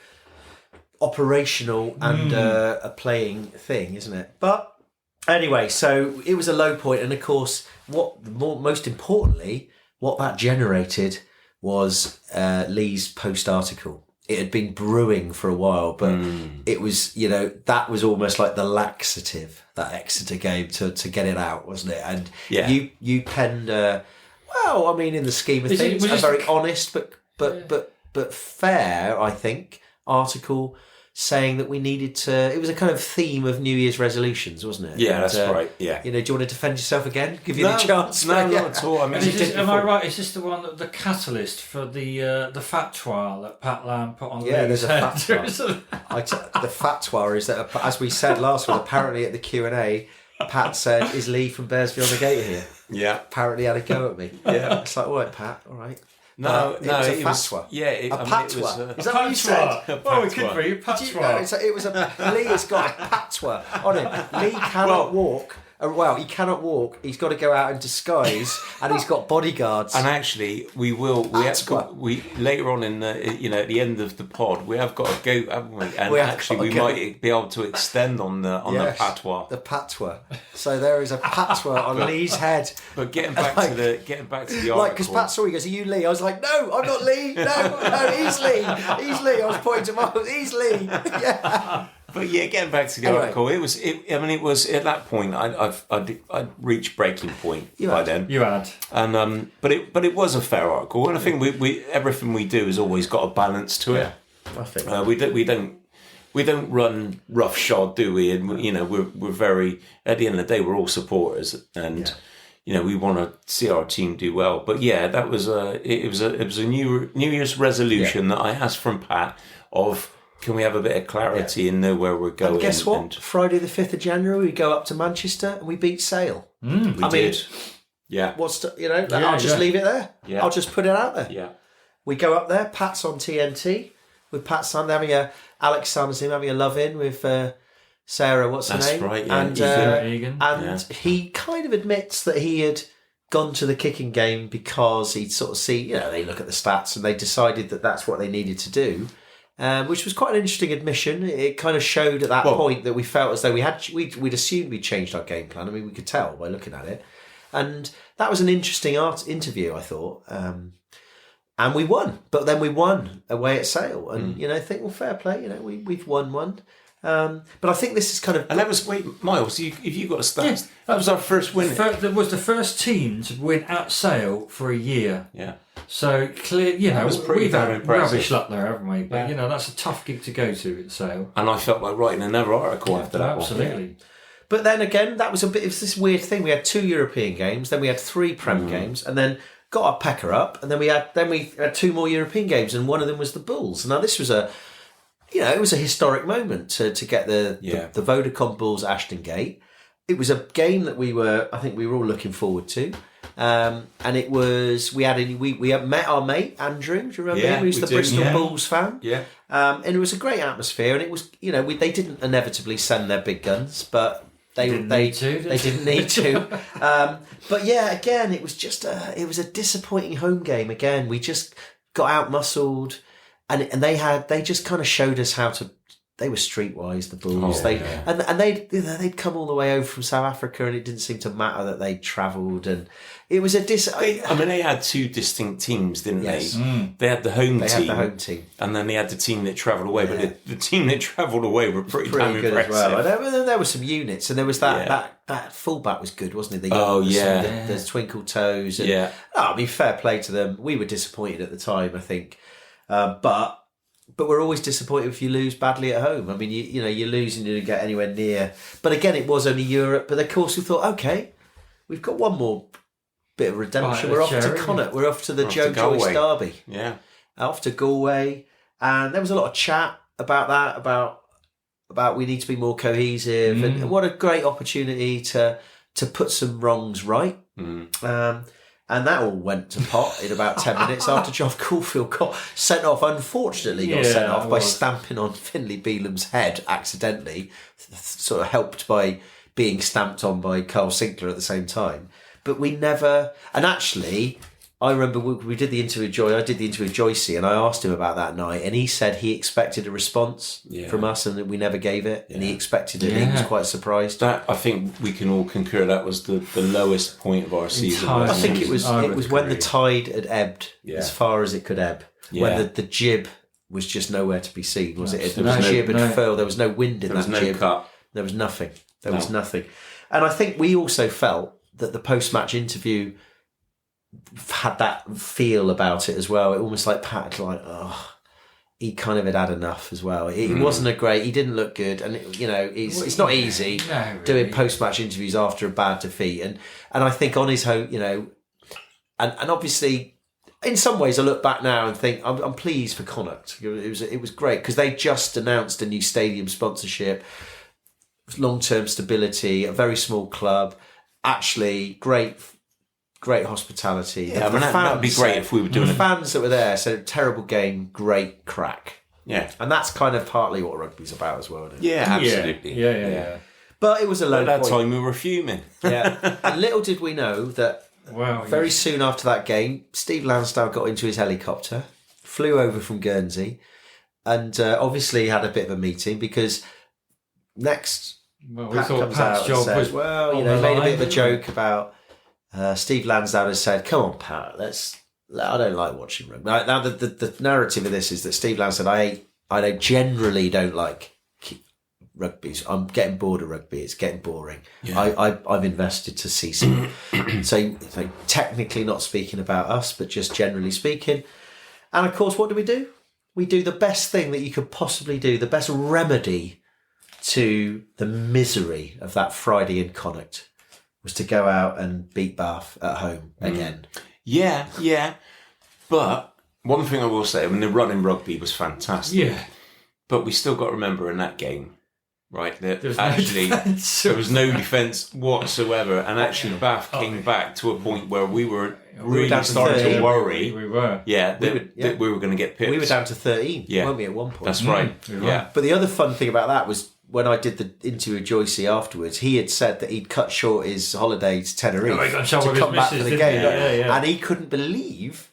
operational and a playing thing, isn't it? But anyway, so it was a low point, and of course, most importantly, what that generated was Lee's post article. It had been brewing for a while, but it was, that was almost like the laxative that Exeter gave to get it out, wasn't it? And you penned, in the scheme of things, a very honest but fair, I think, article saying that we needed to. It was a kind of theme of New Year's resolutions, wasn't it? Yeah, that's right. Yeah. Do you want to defend yourself again? Give you the chance? No, not at all. I mean, am I right? Is this the one the catalyst for the fatwa that Pat Lamb put on? Yeah, there's a fatwa. The fatwa is that, as we said last week, apparently at the Q&A, Pat said, "Is Lee from Bearsby on the Gate here?" Yeah. Apparently had a go at me. Yeah. It's like, all right, Pat, all right. No, it was a fatwa. It patwa. Is that what you said? Well, it could be a patwa. It was Lee has got a patwa on him. Lee cannot walk. He cannot walk. He's got to go out in disguise, and he's got bodyguards. And actually, we later on in the at the end of the pod, we have got a go, haven't we? And we might be able to extend on the patwa. The patwa. So there is a patwa on Lee's head. But getting back to the article, because Pat saw, he goes, "Are you Lee?" I was like, "No, I'm not Lee. No, he's Lee. He's Lee." I was pointing to Miles. He's Lee. Yeah. But getting back to the article, it was at that point I'd reached breaking point then. You had, and but it was a fair article, and I think we everything we do has always got a balance to it. I think we don't run roughshod, do we? And we're very, at the end of the day, we're all supporters, and we want to see our team do well. But that was it was a New Year's resolution that I asked from Pat of. Can we have a bit of clarity and know where we're going? And guess what? Friday the 5th of January, we go up to Manchester and we beat Sale. We did. Yeah. I'll just leave it there. Yeah. I'll just put it out there. Yeah. We go up there, Pat's on TNT, with Pat's son Alex Sanders having a love-in with Sarah, what's her name? That's right, yeah. And, Egan. And he kind of admits that he had gone to the kicking game because he'd sort of see, they look at the stats and they decided that that's what they needed to do. Which was quite an interesting admission. It kind of showed at that point that we felt as though we'd assumed we'd changed our game plan. I mean, we could tell by looking at it, and that was an interesting interview, I thought. And we won, but then we won away at Sale, and think, well, fair play. We've won one. But I think this is kind of... And that was, Miles, if you got a stats, that was our first win. That was the first team to win at Sale for a year. Yeah. So, clear, was pretty we've had impressive. rubbish luck there, haven't we? But, that's a tough gig to go to at Sale. And I felt like writing another article after that. Absolutely. One. But then again, that was it's this weird thing. We had 2 European games, then we had 3 Prem games, and then got our pecker up, and then we had 2 more European games, and one of them was the Bulls. Now, this was it was a historic moment to get the Vodacom Bulls at Ashton Gate. It was a game that we were all looking forward to. And it was, we had met our mate Andrew, do you remember him? Who's the Bristol Bulls fan? Yeah. And it was a great atmosphere, and it was, they didn't inevitably send their big guns, but they didn't need to. But again, it was just it was a disappointing home game. Again, we just got out muscled, and they just kind of showed us how to they were streetwise, the Bulls. Oh, they yeah. and they'd come all the way over from South Africa, and it didn't seem to matter that they'd travelled. And it was a they had two distinct teams, didn't Yes. they? They had the home They team. had the home team. And then they had the team that travelled away. Yeah. But the team that travelled away were pretty damn good impressive. as well. And there were some units, and there was that fullback was good, wasn't he? The twinkle toes. And, I mean, fair play to them. We were disappointed at the time, I think, but we're always disappointed if you lose badly at home. I mean, you lose and you don't get anywhere near. But again, it was only Europe. But of course, we thought, okay, we've got one more bit of redemption. We're off to Connacht. We're off to the Joe Joyce derby. Yeah, off to Galway, and there was a lot of chat about that. About we need to be more cohesive, and what a great opportunity to put some wrongs right. And that all went to pot in about 10 minutes after John Caulfield got sent off. Unfortunately, got sent off by stamping on Finlay Beelam's head accidentally, sort of helped by being stamped on by Carl Sinclair at the same time. But we never... And actually, I remember we did the interview with Joy. I did the interview with Joycey, and I asked him about that night, and he said he expected a response from us, and that we never gave it, and he expected it. He was quite surprised. That, I think we can all concur, that was the lowest point of our season. I think it was when the tide had ebbed as far as it could ebb. When the jib was just nowhere to be seen, was it? The jib had furled. There was no wind in that jib. Cut. There was nothing. There was nothing. And I think we also felt that the post-match interview had that feel about it as well. It almost like Pat, he kind of had enough as well. It wasn't a great. He didn't look good, and it's not easy doing post-match interviews after a bad defeat. And I think on his home, and obviously, in some ways, I look back now and think I'm pleased for Connacht. It was great because they just announced a new stadium sponsorship, long-term stability, a very small club. Actually, great hospitality. Yeah, that'd be great if we were doing it. The fans that were there said, terrible game, great crack. Yeah. And that's kind of partly what rugby's about as well, isn't it? Yeah, absolutely. Yeah. But it was a low point. At that time, we were fuming. Yeah. And little did we know that very soon after that game, Steve Lansdowne got into his helicopter, flew over from Guernsey, and obviously had a bit of a meeting because next Pat comes out and says, made a bit of a joke about Steve Lansdowne has said, come on, Pat, I don't like watching rugby. Now the narrative of this is that Steve Lansdowne said, I generally don't like rugby. I'm getting bored of rugby. It's getting boring. Yeah. I've invested to see some. so technically not speaking about us, but just generally speaking. And of course, what do? We do the best thing that you could possibly do, the best remedy to the misery of that Friday in Connacht was to go out and beat Bath at home again. Yeah. But one thing I will say, the run in rugby was fantastic. Yeah. But we still got to remember in that game, right, that there was no defence whatsoever. And actually Bath came back to a point where we were really starting to worry. We were. Yeah, that we were going to get pipped. We were down to 13, weren't we, at one point? That's right. Yeah. But the other fun thing about that was when I did the interview with Joycey afterwards, he had said that he'd cut short his holiday to Tenerife to come back for the game. And he couldn't believe,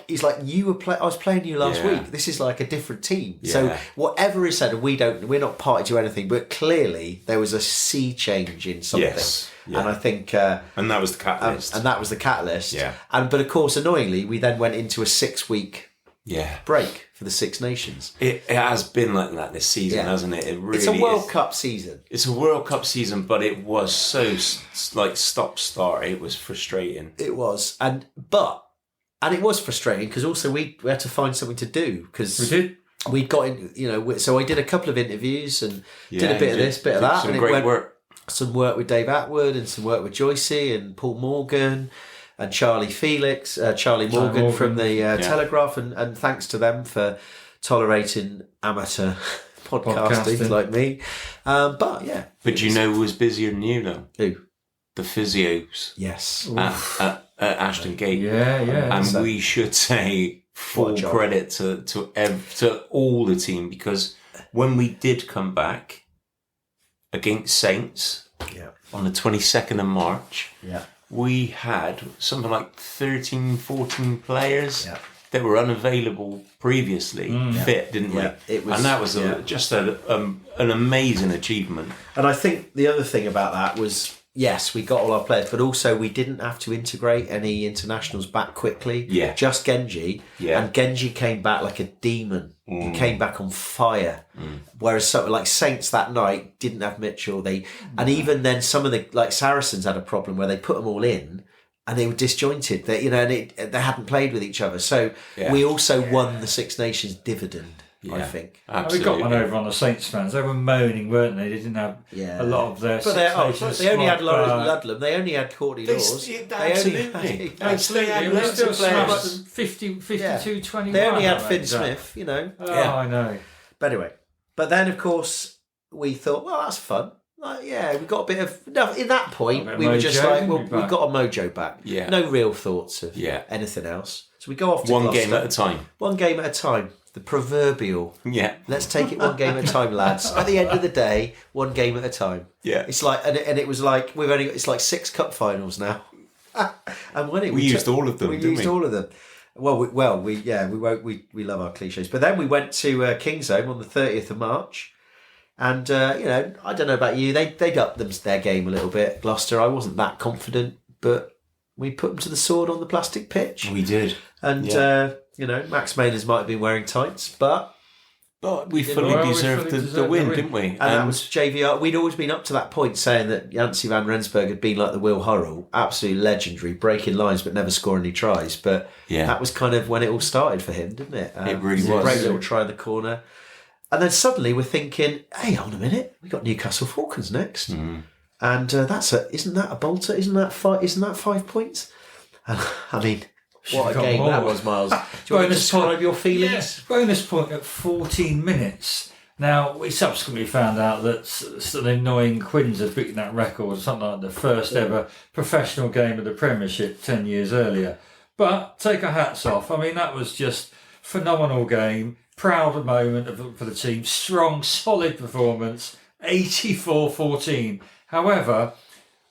he's like, I was playing you last week. This is like a different team. Yeah. So whatever is said, we're not party to anything, but clearly there was a sea change in something. Yes. Yeah. And I think... and that was the catalyst. And that was the catalyst. Yeah. But of course, annoyingly, we then went into a 6-week break for the Six Nations. It has been like that this season, hasn't it? It really It's a World Cup season. It's a World Cup season, but it was so stop-start. It was frustrating. It was. And it was frustrating because also we had to find something to do because we did. We got in, so I did a couple of interviews and did a bit of this, bit of that. Some great work. Some work with Dave Atwood and some work with Joycey and Paul Morgan and Charlie Morgan from the Telegraph, and thanks to them for tolerating amateur podcasting like me. But you know who was busier than you though? Who? The physios. Yes. At Ashton Gate. Yeah. And we should say full credit to all the team, because when we did come back against Saints on the 22nd of March, we had something like 13, 14 players that were unavailable previously fit, didn't we? Yeah, it was, and that was just an amazing achievement. And I think the other thing about that was, yes, we got all our players, but also we didn't have to integrate any internationals back quickly. Yeah. Just Genji. Yeah. And Genji came back like a demon. He came back on fire. Whereas something like Saints that night didn't have Mitchell. And even then some of the, like Saracens had a problem where they put them all in and they were disjointed. They, they hadn't played with each other. So we also won the Six Nations dividend. I think. We got one over on the Saints fans. They were moaning, weren't they? They didn't have a lot of their. But they only had Ludlam. They only had Courtney Laws. Absolutely. Absolutely. It was still smashed 52-21. They only had Finn Smith, I know. But anyway, then of course we thought, well, that's fun. Like, we got a bit of. No, in that point, we were just like, well, we've got a mojo back. Yeah. No real thoughts of anything else. So we go off to one Gloucester. game at a time. One game at a time. The proverbial. Yeah. Let's take it one game at a time, lads. At the end of the day, one game at a time. Yeah. It's like, and it was like it's like 6 cup finals now. And when we used all of them. We used all of them. Well, we love our cliches. But then we went to Kingsholm on the 30th of March, and I don't know about you, they'd upped their game a little bit. Gloucester, I wasn't that confident, but we put them to the sword on the plastic pitch. We did, and Max Mayners might have been wearing tights, but we fully deserved the win, didn't we? And that was JVR. We'd always been up to that point saying that Jancy van Rensburg had been like the Will Hurrell, absolutely legendary, breaking lines but never scoring any tries. But that was kind of when it all started for him, didn't it? It really was. A great little try in the corner. And then suddenly we're thinking, hey, hold on a minute, we got Newcastle Falcons next. And isn't that a bolter? Isn't that 5 points? And, I mean, what a game that was, Miles. Do you want to describe your feelings? Yes, bonus point at 14 minutes. Now, we subsequently found out that an annoying Quins had beaten that record, something like the first ever professional game of the Premiership 10 years earlier. But take our hats off. I mean, that was just phenomenal game. Proud moment for the team. Strong, solid performance. 84-14. However,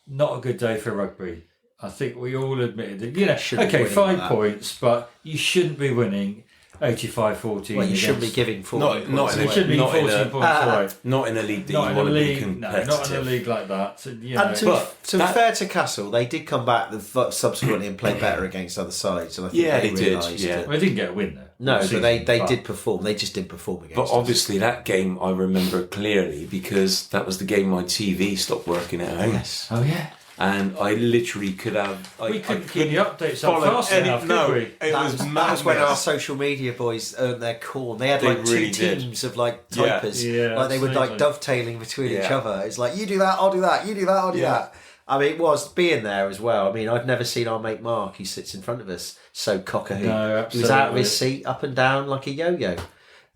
not a good day for rugby. I think we all admitted that. 5 points, but you shouldn't be winning 85-14. Well, you shouldn't be giving 14 points. You shouldn't be 14 points away. Not in a league that you want to be competitive. Not in a league like that. And to be fair to Castle, they did come back subsequently and play better against other sides. And I think they realised did. Well, they didn't get a win though. No, but they did perform. They just didn't perform against us. But obviously that game I remember clearly because that was the game my TV stopped working at home. Yes. Oh yeah. And I literally could have. We couldn't keep the updates up fast enough, could we? It was that was when our social media boys earned their corn. They had like two teams of like typers. Yeah, like they were like dovetailing between each other. It's like, you do that, I'll do that. You do that, I'll do that. I mean, it was being there as well. I mean, I've never seen our mate Mark, who sits in front of us, so cock-a-hoop. No, absolutely. He was out of his seat, up and down like a yo-yo.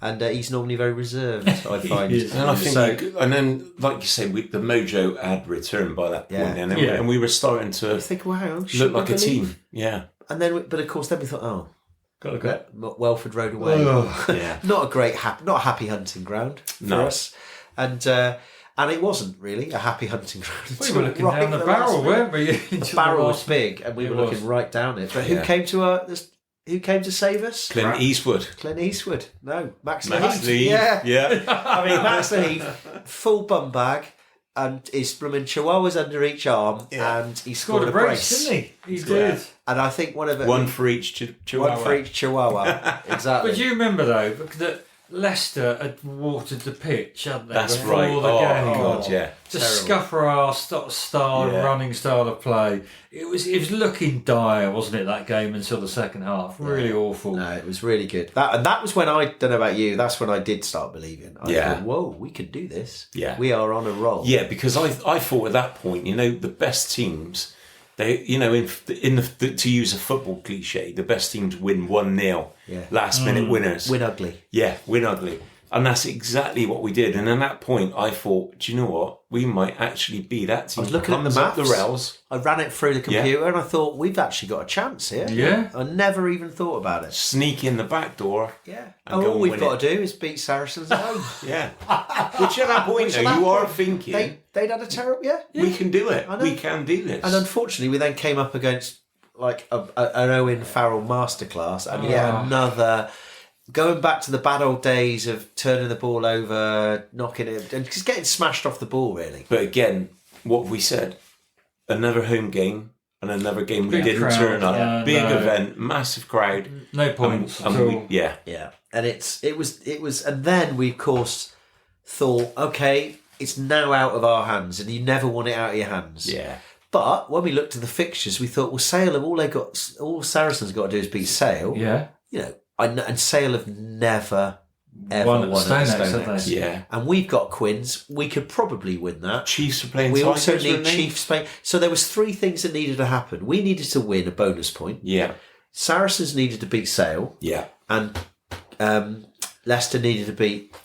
And he's normally very reserved, I find. And I think, and then, like you say, the mojo had returned by that point, and we were starting to look like a team. Yeah. And then, but of course, then we thought, gotta go. Welford Road away. Not a great, not a happy hunting ground for us, and it wasn't really a happy hunting ground. We were looking down the barrel, weren't we? The barrel was big, and we were looking right down it. But who came to us? Who came to save us? Clint Eastwood. No, Max Lee. Yeah. I mean, Max Lee, full bum bag, and his blooming chihuahuas under each arm, and he scored a brace, didn't he? He did. And I think one of it. One for each chihuahua. One for each chihuahua. Exactly. But do you remember though that Leicester had watered the pitch, hadn't they? That's before right. The game. God, yeah. To scupper our running style of play. It was looking dire, wasn't it, that game until the second half? Really awful. No, it was really good. That was when I don't know about you. That's when I did start believing. I thought, whoa, we can do this. Yeah, we are on a roll. Yeah, because I thought at that point, the best teams. They, to use a football cliche, the best teams win 1-0. Yeah. Last minute winners. Win ugly. Yeah, win ugly. And that's exactly what we did. And at that point, I thought, do you know what? We might actually be that team. I was looking at the maps. The rails. I ran it through the computer and I thought, we've actually got a chance here. Yeah. I never even thought about it. Sneak in the back door. Yeah. All we've got to do is beat Saracens at home. Yeah. Which at that point, you are thinking... They'd had a terrible... Yeah. We can do it. We can do this. And unfortunately, we then came up against like an Owen Farrell masterclass, and yet another. Going back to the bad old days of turning the ball over, knocking it, and just getting smashed off the ball, really. But again, what have we said? Another home game and another game we Big didn't crowd, turn up. Big event, massive crowd. No points. Yeah. And it was, and then we of course thought, okay, it's now out of our hands, and you never want it out of your hands. Yeah. But when we looked at the fixtures, we thought, well, Sale all Saracens got to do is beat Sale. Yeah. You know, and Sale have never ever won at Stonehouse. Yeah. And we've got Quins. We could probably win that. Chiefs are playing. We Tigers, also need weren't they? Chiefs playing. So there was 3 things that needed to happen. We needed to win a bonus point. Yeah. Saracens needed to beat Sale. Yeah. And Leicester needed to beat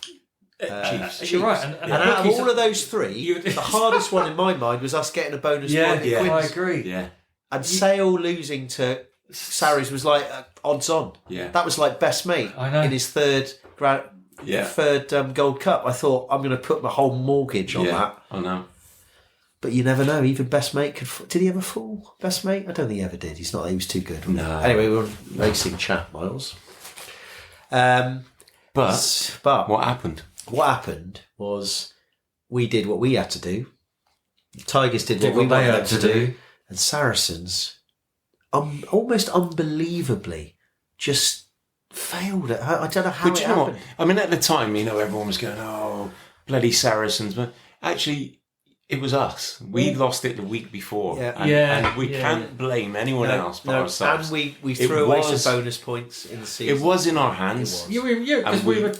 Chiefs. You're right. And out of all of those 3, the hardest one in my mind was us getting a bonus point. Yeah, Quins. I agree. Yeah. And Sale losing to Sarries was like odds on. Yeah. That was like best mate I know. in his third Gold Cup. I thought, I'm going to put my whole mortgage on that. I know. But you never know. Even best mate could. Did he ever fall? Best mate? I don't think he ever did. He was too good. No. Anyway, we're on racing chat, Miles. But what happened? What happened was we did what we had to do. Tigers did what we they wanted had them to do. And Saracens, almost unbelievably, just failed at her. I don't know how But it you know happened. what? I mean, at the time, everyone was going, "Oh, bloody Saracens!" But actually, it was us. We lost it the week before, and we can't blame anyone else but ourselves. And we threw away some bonus points in the season. It was in our hands. Because we were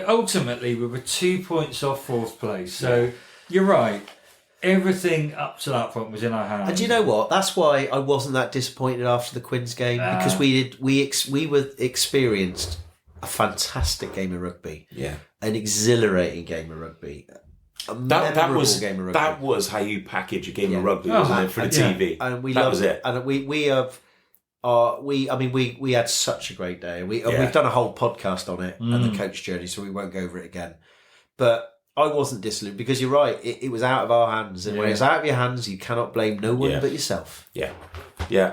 ultimately we were 2 points off 4th place. So you're right. Everything up to that point was in our hands. And do you know what? That's why I wasn't that disappointed after the Quins game, because we experienced a fantastic game of rugby, an exhilarating game of rugby. That was how you package a game of rugby, wasn't it, for the TV? And we that loved was it. And we had such a great day. We've done a whole podcast on it and the coach journey, so we won't go over it again. But I wasn't dissolute, because you're right. It was out of our hands, and when it's out of your hands, you cannot blame no one but yourself. Yeah,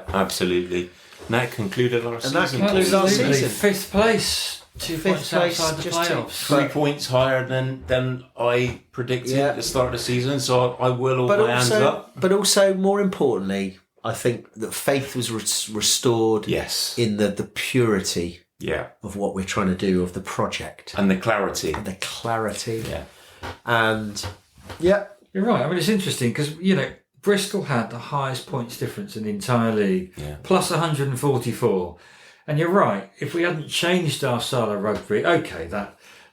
absolutely. And that concluded our season. That concluded our season. 5th place. 2 points outside the playoffs. 3 points higher than I predicted at the start of the season, so I will hold my hands up. But also, more importantly, I think that faith was restored in the purity of what we're trying to do, of the project. And the clarity. And you're right. I mean, it's interesting because Bristol had the highest points difference in the entire league, plus 144. And you're right. If we hadn't changed our style of rugby, okay,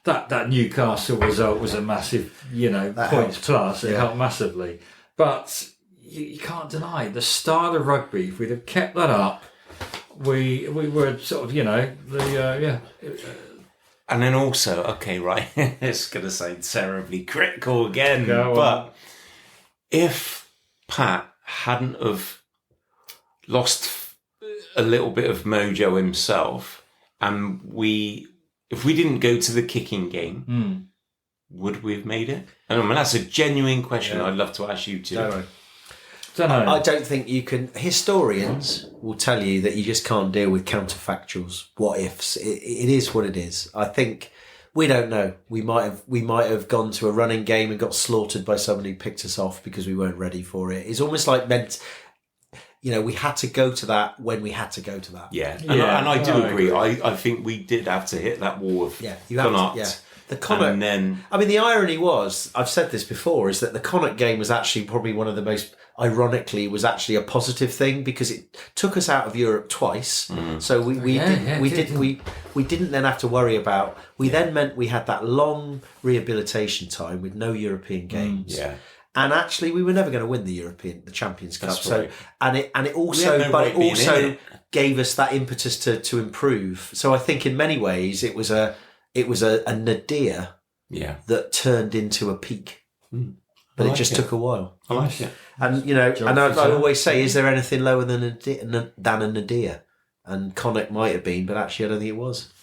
that Newcastle result was a massive, points helped. plus. It helped massively. But you can't deny the style of rugby. If we'd have kept that up, we were sort of, And then also, okay, right, it's going to sound terribly critical again, but if Pat hadn't have lost a little bit of mojo himself, and if we didn't go to the kicking game, would we have made it? I mean, that's a genuine question I'd love to ask you too. Don't know. I don't think you can. Historians will tell you that you just can't deal with counterfactuals, what ifs. It is what it is. I think we don't know. We might have gone to a running game and got slaughtered by someone who picked us off because we weren't ready for it. It's almost like we had to go to that when we had to go to that. And I do agree. I think we did have to hit that wall of Connacht. The Connacht, the irony was, I've said this before, is that the Connacht game was actually probably one of the most, ironically, was actually a positive thing, because it took us out of Europe twice. So we didn't then have to worry about. Then meant we had that long rehabilitation time with no European games. And actually, we were never going to win the Champions Cup. That's so, right. and it also gave us that impetus to improve. So I think in many ways it was a nadir that turned into a peak. But it just took a while. I like it. And I always say, is there anything lower than a nadir? and Connacht might have been, but actually I don't think it was.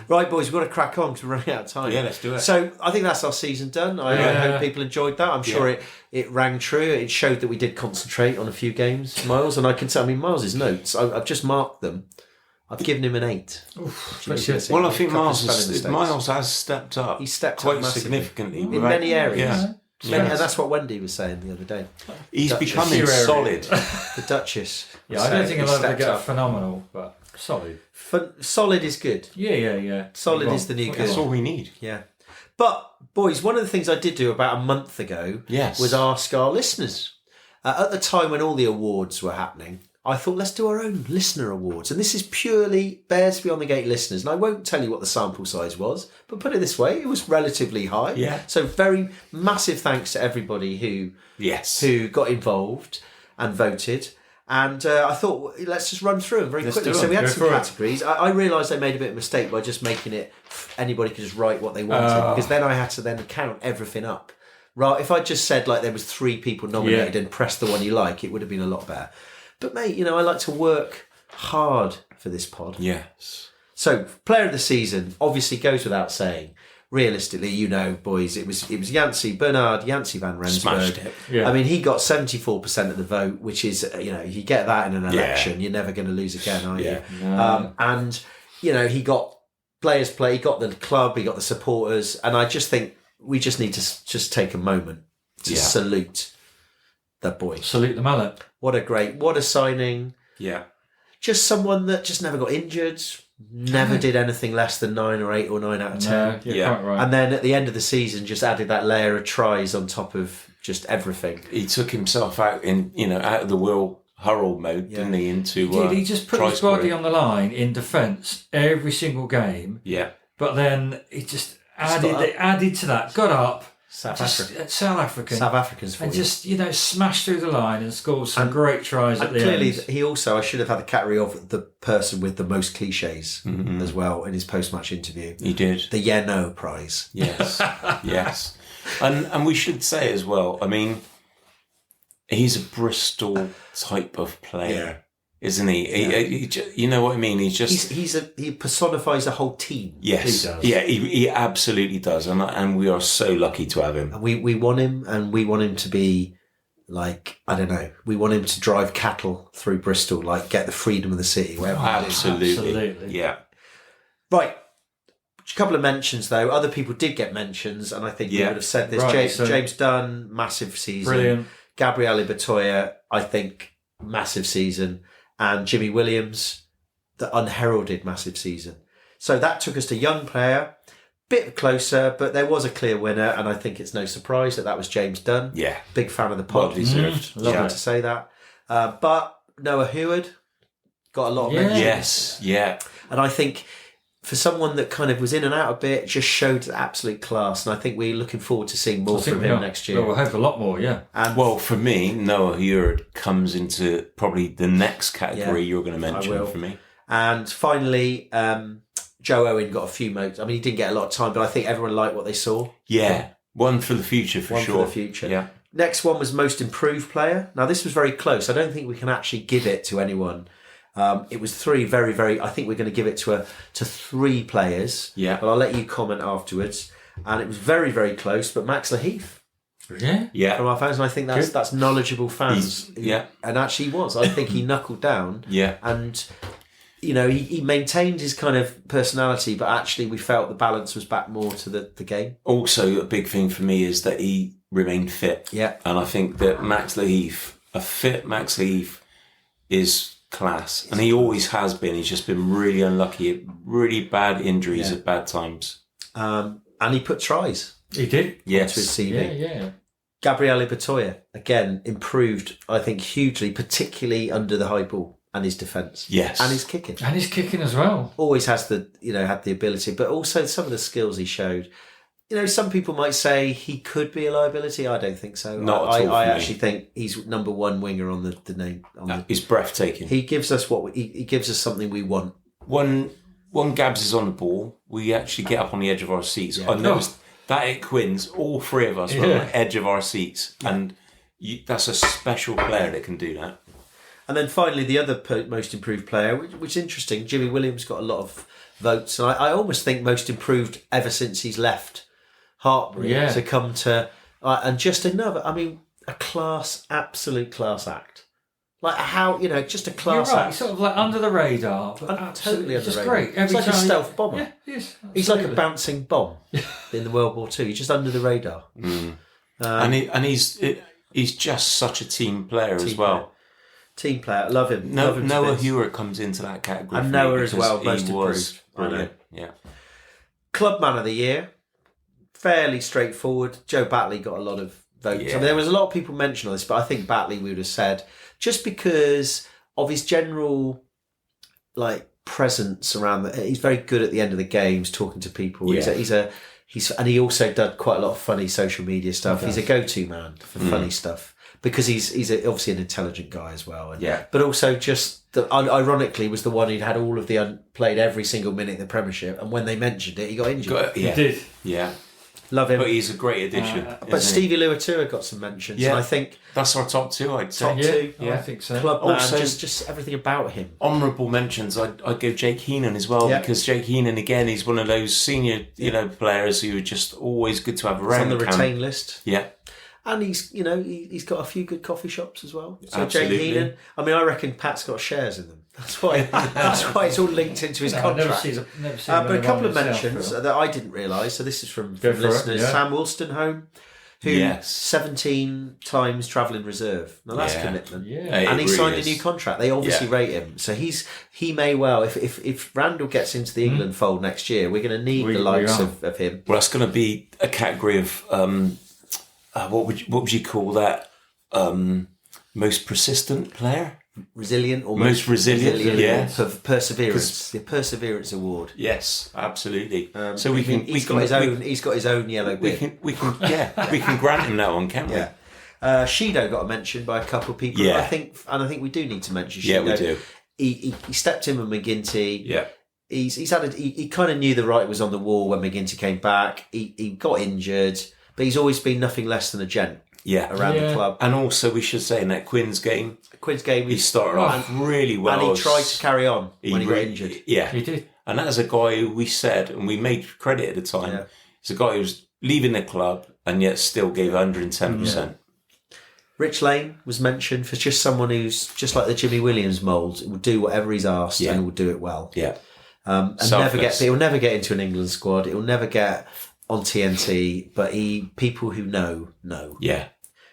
Right, boys, we've got to crack on because we're running out of time. Yeah, let's do it. So I think that's our season done. I hope people enjoyed that. I'm sure it rang true. It showed that we did concentrate on a few games, Miles. And I can tell, Miles' notes, I've just marked them. I've given him an 8. Well, I think Miles has stepped up. He stepped quite up significantly. in many areas. Yeah. And that's what Wendy was saying the other day. He's becoming solid. The Duchess. Yeah, I don't think I'll ever get phenomenal, but solid. Solid is good. Yeah. Solid is the new good. That's all we need. Yeah. But, boys, one of the things I did do about a month ago was ask our listeners. At the time when all the awards were happening, I thought, let's do our own listener awards. And this is purely Bears Beyond the Gate listeners. And I won't tell you what the sample size was, but put it this way, it was relatively high. Yeah. So very massive thanks to everybody who got involved and voted. And I thought, let's just run through them very quickly. So we had some categories. I realised I made a bit of a mistake by just making it anybody could just write what they wanted, because then I had to then count everything up. Right, if I just said like there was 3 people nominated and press the one you like, it would have been a lot better. But mate, I like to work hard for this pod. Yes. So player of the season obviously goes without saying. Realistically, boys, it was Bernard Yancey van Rensburg. Smashed it. Yeah. I mean, he got 74% of the vote, which is, you get that in an election, you're never going to lose again, are you? No. And, he got players play, he got the club, he got the supporters, and I just think we just need to just take a moment to salute that boy. Salute the mallet. What a signing. Yeah. Just someone that just never got injured, never did anything less than 9 or 8 or 9 out of 10. No, you're quite right. And then at the end of the season, just added that layer of tries on top of just everything. He took himself out out of the Will Hurrell mode, didn't he? He just put his body on the line in defence every single game. Yeah. But then he just added to that, got up. South Africans for and you. just smashed through the line and scored some great tries at the clearly end. He also, I should have had the category of the person with the most cliches as well in his post-match interview. He did the no prize. Yes. Yes. And we should say as well, I mean, he's a Bristol type of player, isn't he? Yeah. He you know what I mean? He personifies a whole team. Yes, he does. Yeah, he absolutely does, and we are so lucky to have him. And we want him, and we want him to be like, I don't know, we want him to drive cattle through Bristol, like get the freedom of the city. Absolutely, yeah. Right. A couple of mentions though. Other people did get mentions, and I think we would have said this. Right, James Dunn, massive season. Brilliant. Gabriele Batoya, I think, massive season. And Jimmy Williams, the unheralded massive season. So that took us to young player, bit closer, but there was a clear winner, and I think it's no surprise that was James Dunn. Yeah. Big fan of the pod. Well deserved. Lovely to say that. But Noah Heward got a lot of mentions. Yes, yeah. And I think for someone that kind of was in and out a bit, just showed absolute class. And I think we're looking forward to seeing more from him next year. Well, we'll hope a lot more, yeah. And for me, Noah Heward comes into probably the next category you're going to mention for me. And finally, Joe Owen got a few votes. I mean, he didn't get a lot of time, but I think everyone liked what they saw. Yeah, one for the future for sure. One for the future. Yeah. Next one was most improved player. Now, this was very close. I don't think we can actually give it to anyone. It was 3 very, very. I think we're going to give it to 3 players. Yeah. But I'll let you comment afterwards. And it was very, very close. But Max Laheath. Yeah. From our fans, and I think that's knowledgeable fans. And actually he was. I think he knuckled down. Yeah. And he maintained his kind of personality, but actually we felt the balance was back more to the game. Also, a big thing for me is that he remained fit. Yeah. And I think that a fit Max Laheath is class, and he always has been. He's just been really unlucky, really bad injuries at bad times. And he put tries. He did. Yes. To his CV. Yeah. Gabriele Batoya, again, improved, I think, hugely, particularly under the high ball and his defence. Yes. And his kicking. And his kicking as well. Always has had the ability, but also some of the skills he showed. Some people might say he could be a liability. I don't think so. Not at all. I actually think he's number 1 winger on the name. He's breathtaking. He gives us he gives us something we want. When Gabs is on the ball, we actually get up on the edge of our seats. Yeah. I noticed that at Quinn's, all 3 of us were on the edge of our seats, and that's a special player that can do that. And then finally, the other most improved player, which is interesting, Jimmy Williams got a lot of votes. And I almost think most improved ever since he's left Hartbury to come to... and just another, a absolute class act. Like how, just a class You're right, act. sort of like under the radar. But Totally under the radar. Great. It's like a stealth bomber. Yeah, he is. He's like a bouncing bomb in the World War II. He's just under the radar. And he's just such a team player as well. Team player. Love him. Noah Hewitt comes into that category. And Noah as well, most improved. Brilliant. Yeah. Club Man of the Year. Fairly straightforward. Joe Batley got a lot of votes. Yeah. There was a lot of people mentioning this, but I think Batley we would have said, just because of his general presence around he's very good at the end of the games talking to people. Yeah. And he also did quite a lot of funny social media stuff. He's a go-to man for funny stuff because he's obviously an intelligent guy as well. But also ironically was the one who'd had all of played every single minute in the Premiership, and when they mentioned it, he got injured. He did. Yeah. Love him. But he's a great addition. But Stevie Luatua got some mentions. Yeah. And I think that's our top two, I'd say. Top two. Yeah, I think so. Club man, Also, just everything about him. Honourable mentions, I'd give Jake Heenan as well, because Jake Heenan, again, he's one of those senior players who are just always good to have around. He's on the retain list. Yeah. And he's got a few good coffee shops as well. So Absolutely. Jake Heenan, I reckon Pat's got shares in them. That's why it's all linked into his contract. But a couple of mentions that I didn't realise. So this is from listeners. Sam Wolstenholme, who 17 times travelling reserve. Now that's commitment. Yeah. And he signed a new contract. They obviously rate him. So he may well, if Randall gets into the England fold next year, we're going to need the likes of him. Well, that's going to be a category of what would you call that? Most persistent player. Resilient or most resilient, perseverance. The Perseverance Award. Yes, absolutely. So he's got his own yellow bib. We can grant him that one, can't we? Yeah. Shido got mentioned by a couple of people. Yeah. I think we do need to mention Shido. Yeah, we do. He stepped in with McGinty. Yeah. He kind of knew the writing was on the wall when McGinty came back. He got injured, but he's always been nothing less than a gent. Around the club. And also we should say in that Quinn's game, he started off really well. And he tried to carry on when he got injured. Yeah. He did. And that is a guy who we said, and we made credit at the time, he's a guy who was leaving the club and yet still gave 110%. Rich Lane was mentioned for just someone who's just like the Jimmy Williams mould, will do whatever he's asked and will do it well. Yeah. And he'll never get into an England squad. He'll never get on TNT, but people who know. Yeah.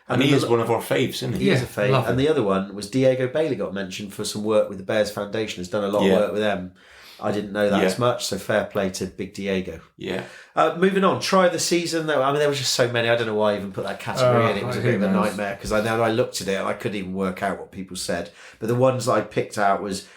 And he is one of our faves, isn't he? He is a fave. And the other one was Diego Bailey got mentioned for some work with the Bears Foundation. Has done a lot of work with them. I didn't know that as much, so fair play to Big Diego. Yeah. Moving on, try of the season. There was just so many. I don't know why I even put that category in. It was a bit of a nightmare because I looked at it and I couldn't even work out what people said. But the ones that I picked out was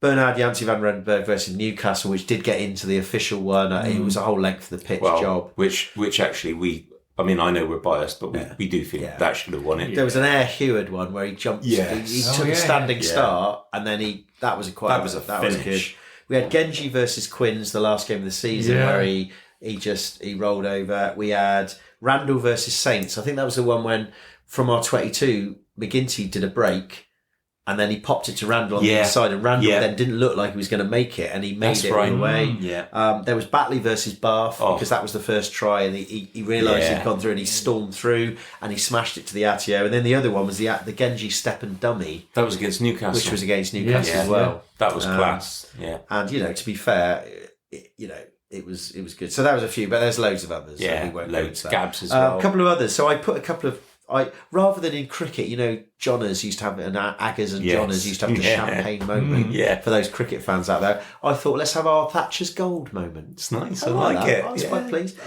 Bernard Janty van Renberg versus Newcastle, which did get into the official one. It was a whole length of the pitch job. Which actually I know we're biased, but we do think that should have won it. There was an Air Heward one where he jumped. Yes. He took a standing start, and then that was a finish. Good. We had Genji versus Quinns, the last game of the season, where he rolled over. We had Randall versus Saints. I think that was the one when from our 22, McGinty did a break. And then he popped it to Randall on the inside, and Randall then didn't look like he was going to make it, and he made it all the way. There was Batley versus Bath, because that was the first try, and he realised he'd gone through, and he stormed through, and he smashed it to the Atio. And then the other one was the Genji step and dummy. That was against Newcastle. Which was against Newcastle as well. That was class. And, to be fair, it was good. So that was a few, but there's loads of others. Yeah, so we won't loads. Gabs as well. A couple of others. So I put a couple of... rather than in cricket, Johners used to have, and Aggers and Johners used to have the champagne moment for those cricket fans out there. I thought, let's have our Thatcher's Gold moment. It's nice. I like it. I was quite pleased.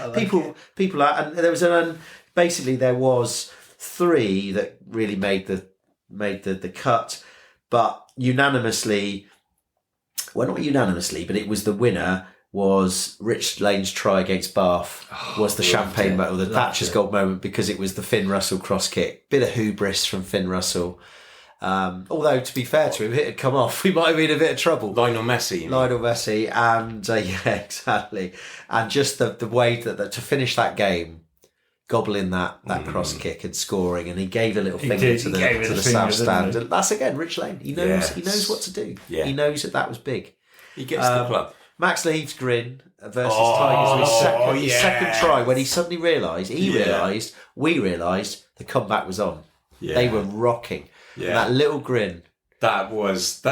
People are, and there was basically there was 3 that really made the cut, but unanimously, well, not unanimously, but it was the winner. Was Rich Lane's try against Bath was the champagne moment, the Thatcher's Gold moment, because it was the Finn Russell cross kick. Bit of hubris from Finn Russell. Although, to be fair to him, if it had come off, we might have been in a bit of trouble. Lionel Messi, and exactly. And just the way that to finish that game gobbling that cross kick and scoring, and he gave a little finger did. to He gave it the the south finger, stand. didn't And that's again Rich Lane. He knows what to do. Yeah. He knows that was big. He gets the club. Max Leaf's grin versus Tigers, his second try, when he suddenly realised, we realised the comeback was on. Yeah. They were rocking. Yeah. And that little grin. That was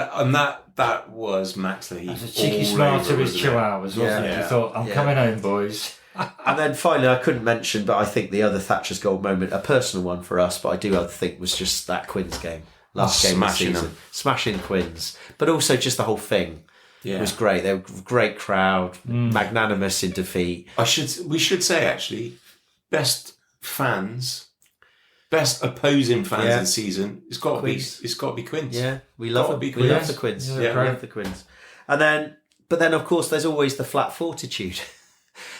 Max Leaf. It was a cheeky smile to his chihuahuas, wasn't it? Yeah. He thought, I'm coming home, boys. And then finally, I couldn't mention, but I think the other Thatcher's goal moment, a personal one for us, but I do think was just that Quins game. Last game of the season. Them. Smashing Quins. But also just the whole thing. It was great. They were a great crowd, magnanimous in defeat. We should say, actually, best opposing fans of the season. It's got to be Quins. Yeah, we love them. We love the Quins. Yeah, we love the Quins. But then of course, there's always the flat fortitude.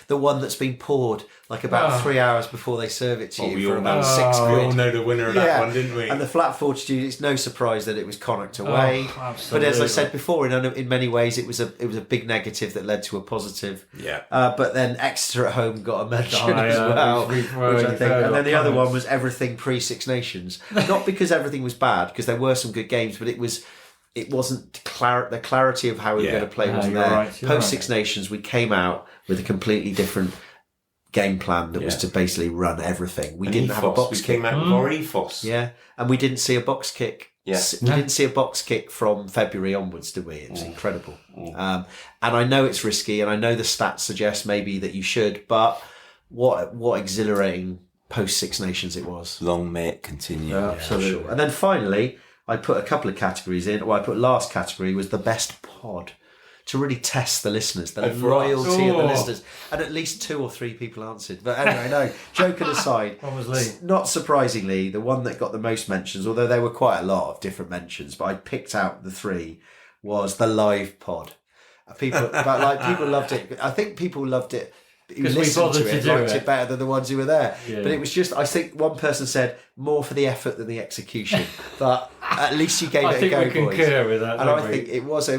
The one that's been poured like about 3 hours before they serve it to you for about £6. We all know the winner of that one, didn't we? And the flat fortitude, it's no surprise that it was Connacht away. But as I said before, in many ways, it was a big negative that led to a positive. Yeah. But then Exeter at home got a mention as well, which I think. And then the other one was everything pre-Six Nations. Not because everything was bad, because there were some good games, but it wasn't the clarity of how we were going to play wasn't there. Right, Post Six Nations, we came out with a completely different game plan that was to basically run everything. We didn't have a box kick. We came out with our ethos. Yeah, and we didn't see a box kick. Yeah. We didn't see a box kick from February onwards, did we? It was incredible. And I know it's risky, and I know the stats suggest maybe that you should, but what exhilarating post Six Nations it was. Long may it continue. Absolutely. Sure. And then finally, I put a couple of categories in. Well, I put last category was the best pod, to really test the listeners, the loyalty of the listeners. And at least 2 or 3 people answered. But anyway, no, joking aside, not surprisingly, the one that got the most mentions, although there were quite a lot of different mentions, but I picked out the 3, was the live pod. People loved it. I think people loved it. Who listened to it liked it better than the ones who were there. Yeah. But it was just, I think one person said, more for the effort than the execution. But at least you gave it a go, boys. I think we concur with that. And I think it was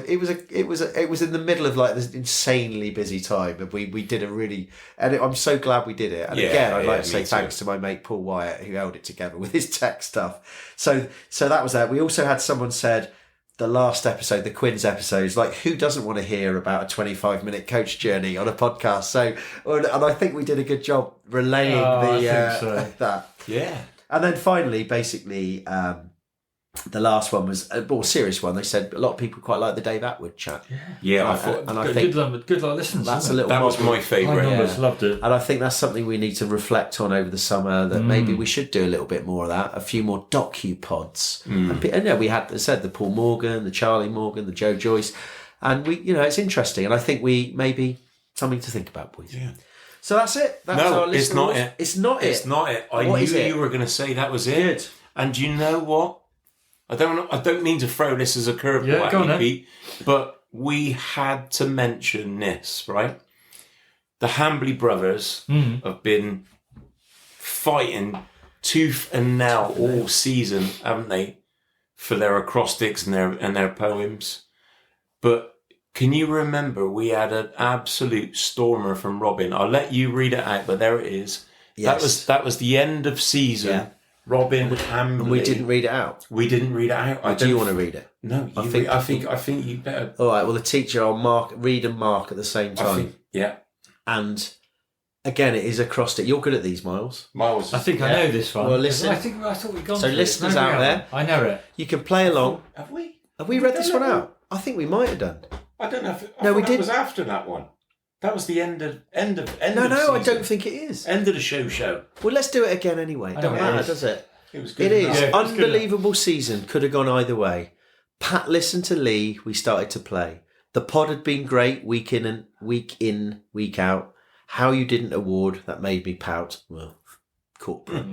in the middle of like this insanely busy time, and we did a really, and I'm so glad we did it. And again, I'd like to say thanks to my mate Paul Wyatt, who held it together with his tech stuff. So that was that. We also had someone said, the last episode, the Quins episodes, like who doesn't want to hear about a 25-minute coach journey on a podcast? So, and I think we did a good job relaying that. Yeah. And then finally, basically, the last one was a more serious one. They said a lot of people quite like the Dave Atwood chat. Yeah, I thought, and I think good lot of listens. That was my favourite. Loved it. And I think that's something we need to reflect on over the summer. That maybe we should do a little bit more of that. A few more docu-pods. And we had, as I said, the Paul Morgan, the Charlie Morgan, the Joe Joyce, and it's interesting. And I think we maybe something to think about, boys. Yeah. So that's it. It's not it. It's not it. It's not it. I knew you were going to say that was it. Good. And you know what? I don't mean to throw this as a curveball at you, Pete, but we had to mention this, right? The Hambley brothers have been fighting tooth and nail all season, haven't they, for their acrostics and their poems? But can you remember we had an absolute stormer from Robin? I'll let you read it out, but there it is. Yes. That was the end of season. Yeah. Robin Hambley. And we didn't read it out. We didn't read it out. Do you want to read it? No, I think you better. All right. Well, the teacher, I'll read and mark at the same time. And again, it is acrostic. You're good at these, Miles. I think I know this one. Well, listen. I thought we'd gone. So, listeners out there, I know it. You can play along. Have we? Have we read this one out? I think we might have done. I don't know. We did. It was after that one. That was the end of. No, I don't think it is. End of the show. Well, let's do it again anyway. Don't matter, does it? It was good. It is. Unbelievable season. Could have gone either way. Pat listened to Lee. We started to play. The pod had been great week in, week out. How you didn't award, that made me pout. Well, corporate.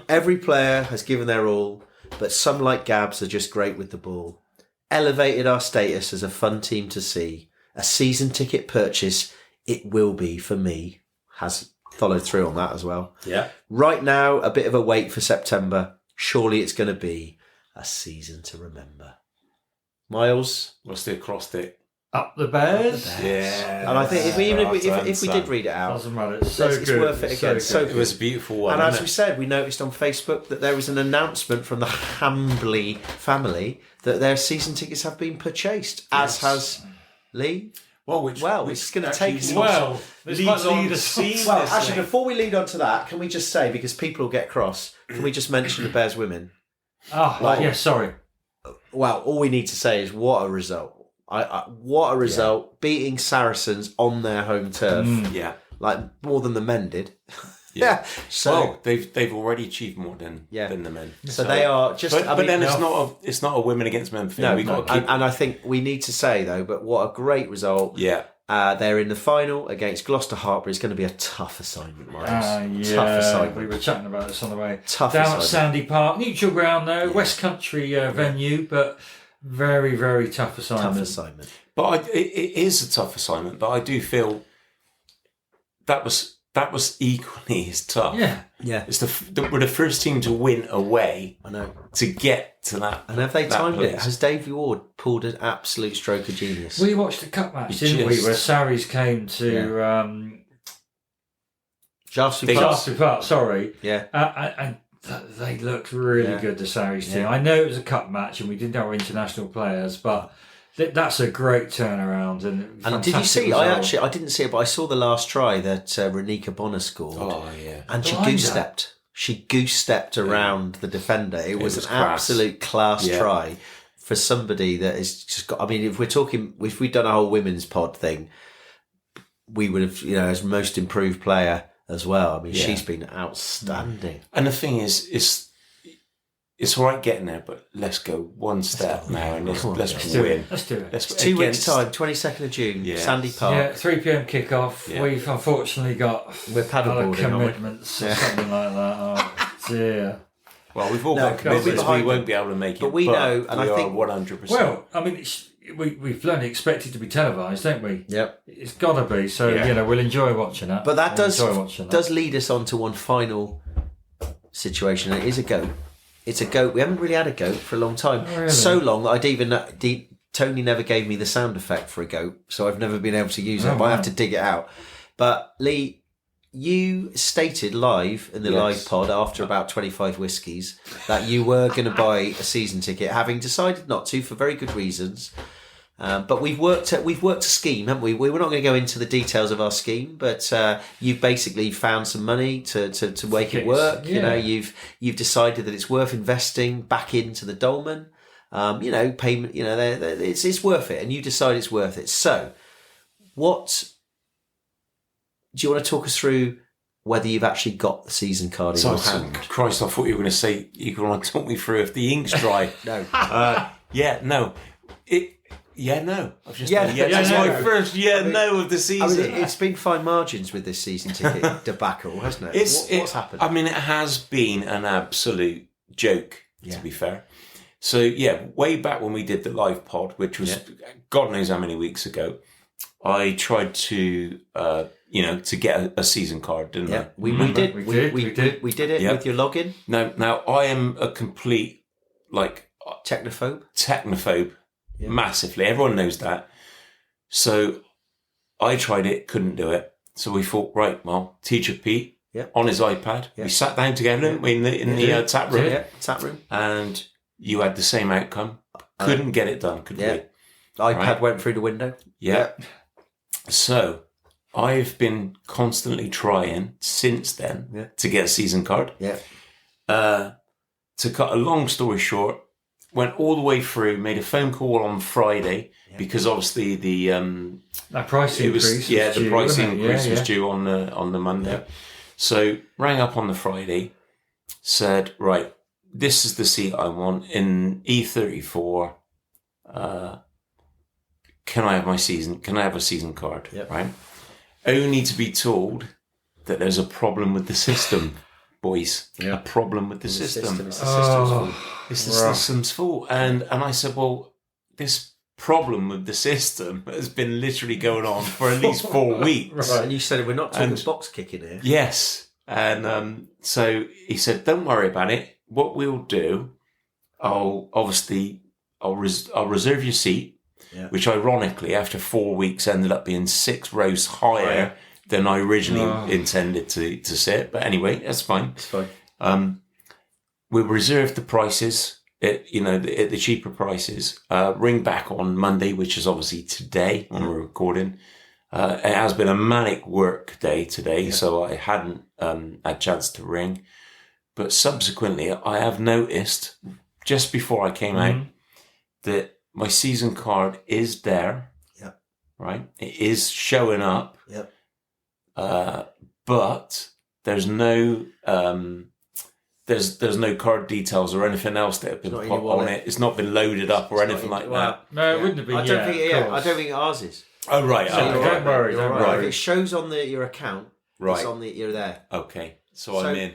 Every player has given their all, but some like Gabs are just great with the ball. Elevated our status as a fun team to see. A season ticket purchase, it will be for me. Has followed through on that as well. Yeah. Right now, a bit of a wait for September. Surely it's going to be a season to remember. Miles? What's the acrostic? Up the Bears. Yeah. And I think if we did read it out, Doesn't matter. It's so it's good. worth it again. So It was a beautiful one. And as wasn't we it? said, we noticed on Facebook that there was an announcement from the Hambley family that their season tickets have been purchased, as has Lee. Well, it's going to take us. Well, this might lead us Well, actually, before we lead on to that, can we just say, because people will get cross, can we just mention the Bears women? Sorry. Well, all we need to say is what a result. What a result. Beating Saracens on their home turf. Yeah. Like more than the men did. Yeah. So well, they've already achieved more than the men. So they are just. But then it's not a women against men thing. No, We got to keep. and I think we need to say though, but what a great result. Yeah. They're in the final against Gloucester Harper. It's going to be a tough assignment, Miles. Yeah, tough assignment. we were chatting about this on the way Tough down assignment. at Sandy Park, neutral ground though, West Country venue, but very, very tough assignment. Tough assignment. But it is a tough assignment. But I do feel that was equally as tough. Yeah. It's we're the first team to win away. I know. To get to that. And have they that timed place. it? Has Davey Ward pulled an absolute stroke of genius? We watched the cup match, didn't we? Where Sarries came to Shaftesbury Park. Sorry. Yeah. And they looked really good, the Sarries team. I know it was a cup match and we didn't have our international players, but that's a great turnaround. And did you see? result. I didn't see it, but I saw the last try that Renika Bonner scored. Oh yeah. And she goose stepped. She goose stepped around the defender. It was an class. absolute class try for somebody that is just got. I mean, if we'd done a whole women's pod thing, we would have, as most improved player as well. I mean, she's been outstanding. And the thing is, it's all right getting there, but let's go one step now and let's win. Let's do it. It's 2 weeks' time, 22nd of June, Sandy Park. Yeah, 3 p.m. kickoff. Yeah. We've unfortunately got We're paddleboarding, commitments or something like that. Oh dear. Well, we've all No, got commitments. we'll be We won't be able to make it. But we know, and we I think 100%. Well, I mean, we've learned to expect it to be televised, don't we? Yep. It's got to be. So we'll enjoy watching that. But that We'll does lead us on to one final situation. It is a goat. It's a goat. We haven't really had a goat for a long time. Really? So long that Tony never gave me the sound effect for a goat, so I've never been able to use it. But I have to dig it out. But Lee, you stated live in the live pod after about 25 whiskies that you were going to buy a season ticket, having decided not to for very good reasons. But we've worked a scheme, haven't we? We're not going to go into the details of our scheme, but you've basically found some money to make it work. Yeah. You've decided that it's worth investing back into the Dolman. Payment. It's worth it, and you decide it's worth it. So, what do you want to talk us through? Whether you've actually got the season card in your hand? Christ, I thought you were going to say you want to talk me through if the ink's dry. No. No. I've just that's my first no of the season. I mean, it's been fine margins with this season ticket debacle, hasn't it? What's happened? I mean, it has been an absolute joke, to be fair. So, way back when we did the live pod, which was God knows how many weeks ago, I tried to, to get a season card, didn't I? We did it with your login. Now I am a complete, Technophobe. Massively. Everyone knows that. So I tried it, couldn't do it. So we thought, right, well, Teacher Pete on his iPad. We sat down together in the tap room. Yeah, tap room. And you had the same outcome. Couldn't get it done, could we? iPad went through the window. Yeah. So I've been constantly trying since then to get a season card. Yeah. To cut a long story short, went all the way through, made a phone call on Friday because obviously the price increase. The price increase was due on the Monday. Yeah. So rang up on the Friday, said, right, this is the seat I want in E34. Can I have a season card? Yep. Right. Only to be told that there's a problem with the system, boys. A problem with the system. It's the system's fault. It's the system's fault. And I said, well, this problem with the system has been literally going on for at least 4 weeks. Right. And you said we're not talking box kicking here. Yes. And so he said, don't worry about it. What we'll do, I'll reserve your seat. which ironically, after 4 weeks, ended up being 6 rows higher than I originally intended to sit. But anyway, that's fine. It's fine. We reserved the prices at the cheaper prices. Ring back on Monday, which is obviously today when we're recording. It has been a manic work day today, so I hadn't had a chance to ring. But subsequently, I have noticed just before I came out that my season card is there. Yep. Right, it is showing up. Yep. But there's no there's no card details or anything else that have been put on it. It's not been loaded up or anything like that. No, it wouldn't have been. I don't think ours is. Oh right. So don't worry. If it shows on your account, it's on you're there. Okay. So I'm in.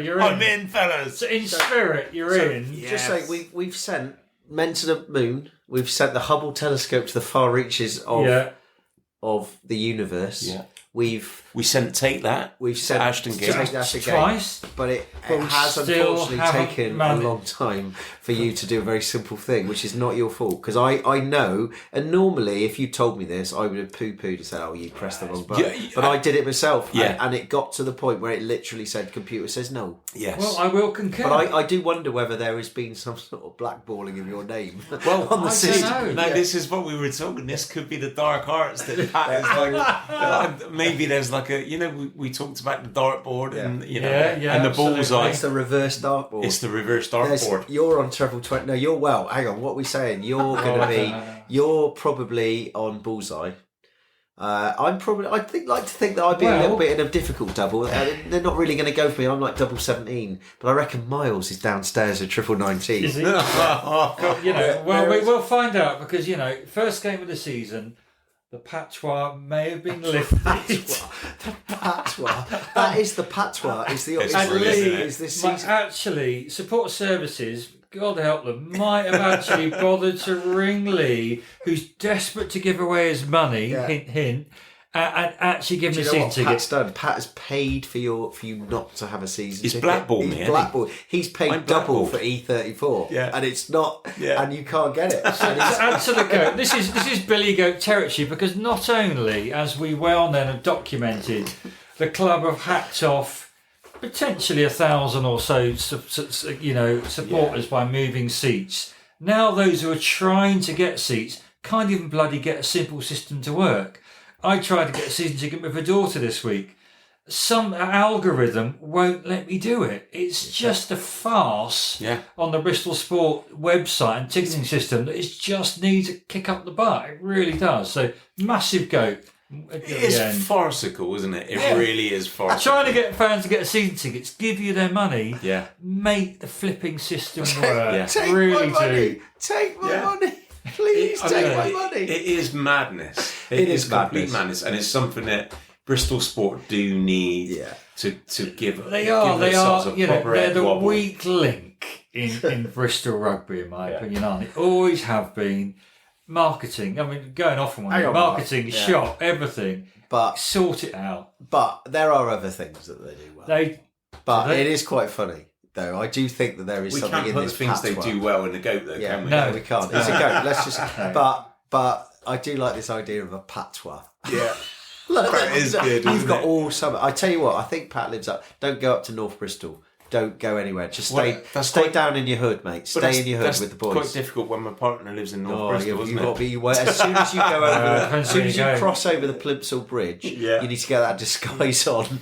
You're I'm in, fellas. So in spirit, you're in. Just say we've sent men to the moon. We've sent the Hubble telescope to the far reaches of the universe. Yeah. We sent Take That. We've sent Ashton Gate twice, but it has unfortunately taken a long time for you to do a very simple thing, which is not your fault. Because I know, and normally if you told me this, I would have poo-pooed and said, "Oh, you pressed the wrong button." But I did it myself, and it got to the point where it literally said, "Computer says no." Yes. Well, I will concur. But I do wonder whether there has been some sort of blackballing of your name on the I system. don't know. No, this is what we were talking. This could be the dark arts that Pat is like. Maybe there's like a, we talked about the dartboard and and the bullseye. It's the reverse dartboard. It's the reverse dartboard. You're on treble 20. No, you're hang on. What are we saying? You're going to be. You're probably on bullseye. I'm probably. Like to think that I'd be a little bit in a difficult double. They're not really going to go for me. I'm like double 17, but I reckon Miles is downstairs at triple 19. Is he? We'll find out because first game of the season. The patois may have been lifted. The patois. That is the patois. Is this season? Actually, support services, God help them, might have actually bothered to ring Lee, who's desperate to give away his money, hint, hint, and actually give him a season ticket. Pat's done? Pat has paid for you not to have a season ticket. He's blackballed me. He's paid double for E34, and it's not, and you can't get it. So answer the goat. This is Billy Goat territory because not only, as we well then have documented, the club have hacked off potentially 1,000 or so, supporters by moving seats. Now those who are trying to get seats can't even bloody get a simple system to work. I tried to get a season ticket with a daughter this week. Some algorithm won't let me do it. It's just a farce on the Bristol Sport website and ticketing system that it just needs to kick up the butt. It really does. So, massive goat. It's farcical, isn't it? It really is farcical. Trying to get fans to get season tickets, give you their money, make the flipping system work. Take my money. Take my money. Please take my money. It is madness. It is complete madness, and it's something that Bristol Sport do need to give. They are. They're the weak link in Bristol rugby, in my opinion. Aren't they? Always have been. Marketing. I mean, going off on one. Marketing, shop, everything. But sort it out. But there are other things that they do well. It is quite funny. Though I do think that there is something in this things they do well in the goat, though, can we? No, we can't. It's a goat. Let's just. But I do like this idea of a patois. Yeah, that is good. You've got all summer. I tell you what. I think Pat lives up. Don't go up to North Bristol. Don't go anywhere. Just stay down in your hood, mate. Stay in your hood with the boys. It's quite difficult when my partner lives in North Bristol, isn't it? As soon as you go over, as soon as you cross over the Plimsoll Bridge, you need to get that disguise on.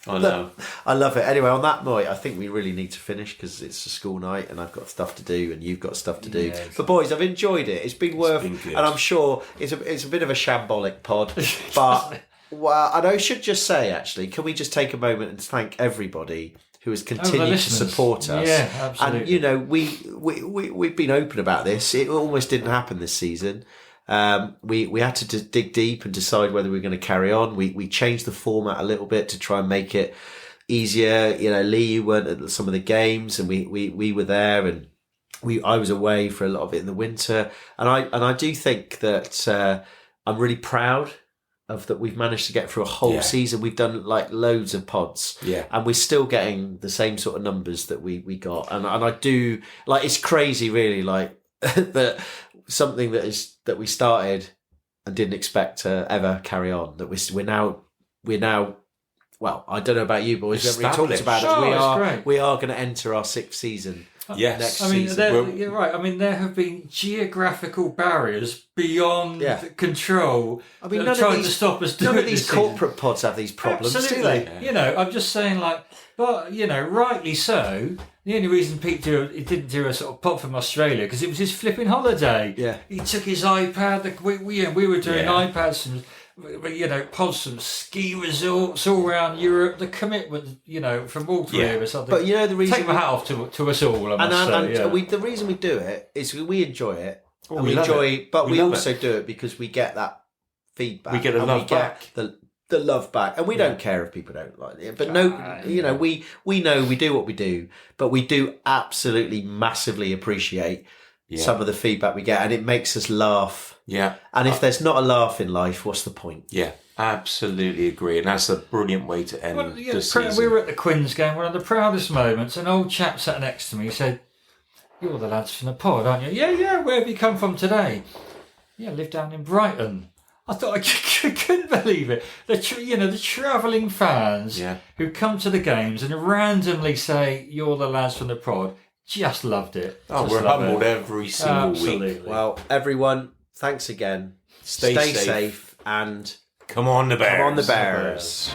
I know. I love it. Anyway, on that note, I think we really need to finish because it's a school night and I've got stuff to do and you've got stuff to do. Yes. But boys, I've enjoyed it. It's been worth, and I'm sure it's a bit of a shambolic pod, but and I should just say, actually, can we just take a moment and thank everybody who has continued to support us? Yeah, absolutely. And we've been open about this. It almost didn't happen this season. We had to dig deep and decide whether we were going to carry on. We changed the format a little bit to try and make it easier. Lee, you weren't at some of the games, and we were there, and I was away for a lot of it in the winter. And I do think that I'm really proud of that we've managed to get through a whole season. We've done like loads of pods, and we're still getting the same sort of numbers that we got. And I do like, it's crazy, really, like that. something that we started and didn't expect to ever carry on. That we're now. Well, I don't know about you boys. We haven't really talked about it. We are going to enter our 6th season. Yes, next I mean, season. you're right. I mean, there have been geographical barriers beyond control. I mean, trying to stop us doing none of these this corporate pods have these problems, Absolutely. do they? You know, I'm just saying, like, but you know, rightly so. The only reason Pete didn't do a sort of pop from Australia because it was his flipping holiday. Yeah, he took his iPad. We were doing iPads and. You know, pods from ski resorts all around Europe. The commitment, you know, from all three of us. I think. But you know the reason. Take my hat off to us all. I must say, the reason we do it is we enjoy it, Oh, and we enjoy. But we also do it because we get that feedback. We get the love back. The love back, and we don't care if people don't like it. But you know, we know we do what we do, but we do absolutely massively appreciate some of the feedback we get, and it makes us laugh. Yeah. And if there's not a laugh in life, what's the point? Yeah, absolutely agree. And that's a brilliant way to end the season. We were at the Quins game, one of the proudest moments. An old chap sat next to me. He said, "You're the lads from the pod, aren't you?" Yeah. Where have you come from today? Yeah, I live down in Brighton. I thought I couldn't believe it. The travelling fans who come to the games and randomly say, "You're the lads from the pod." Just loved it. Oh, we're humbled every single week. Well, everyone, thanks again. Stay safe and come on the Bears. Come on the Bears.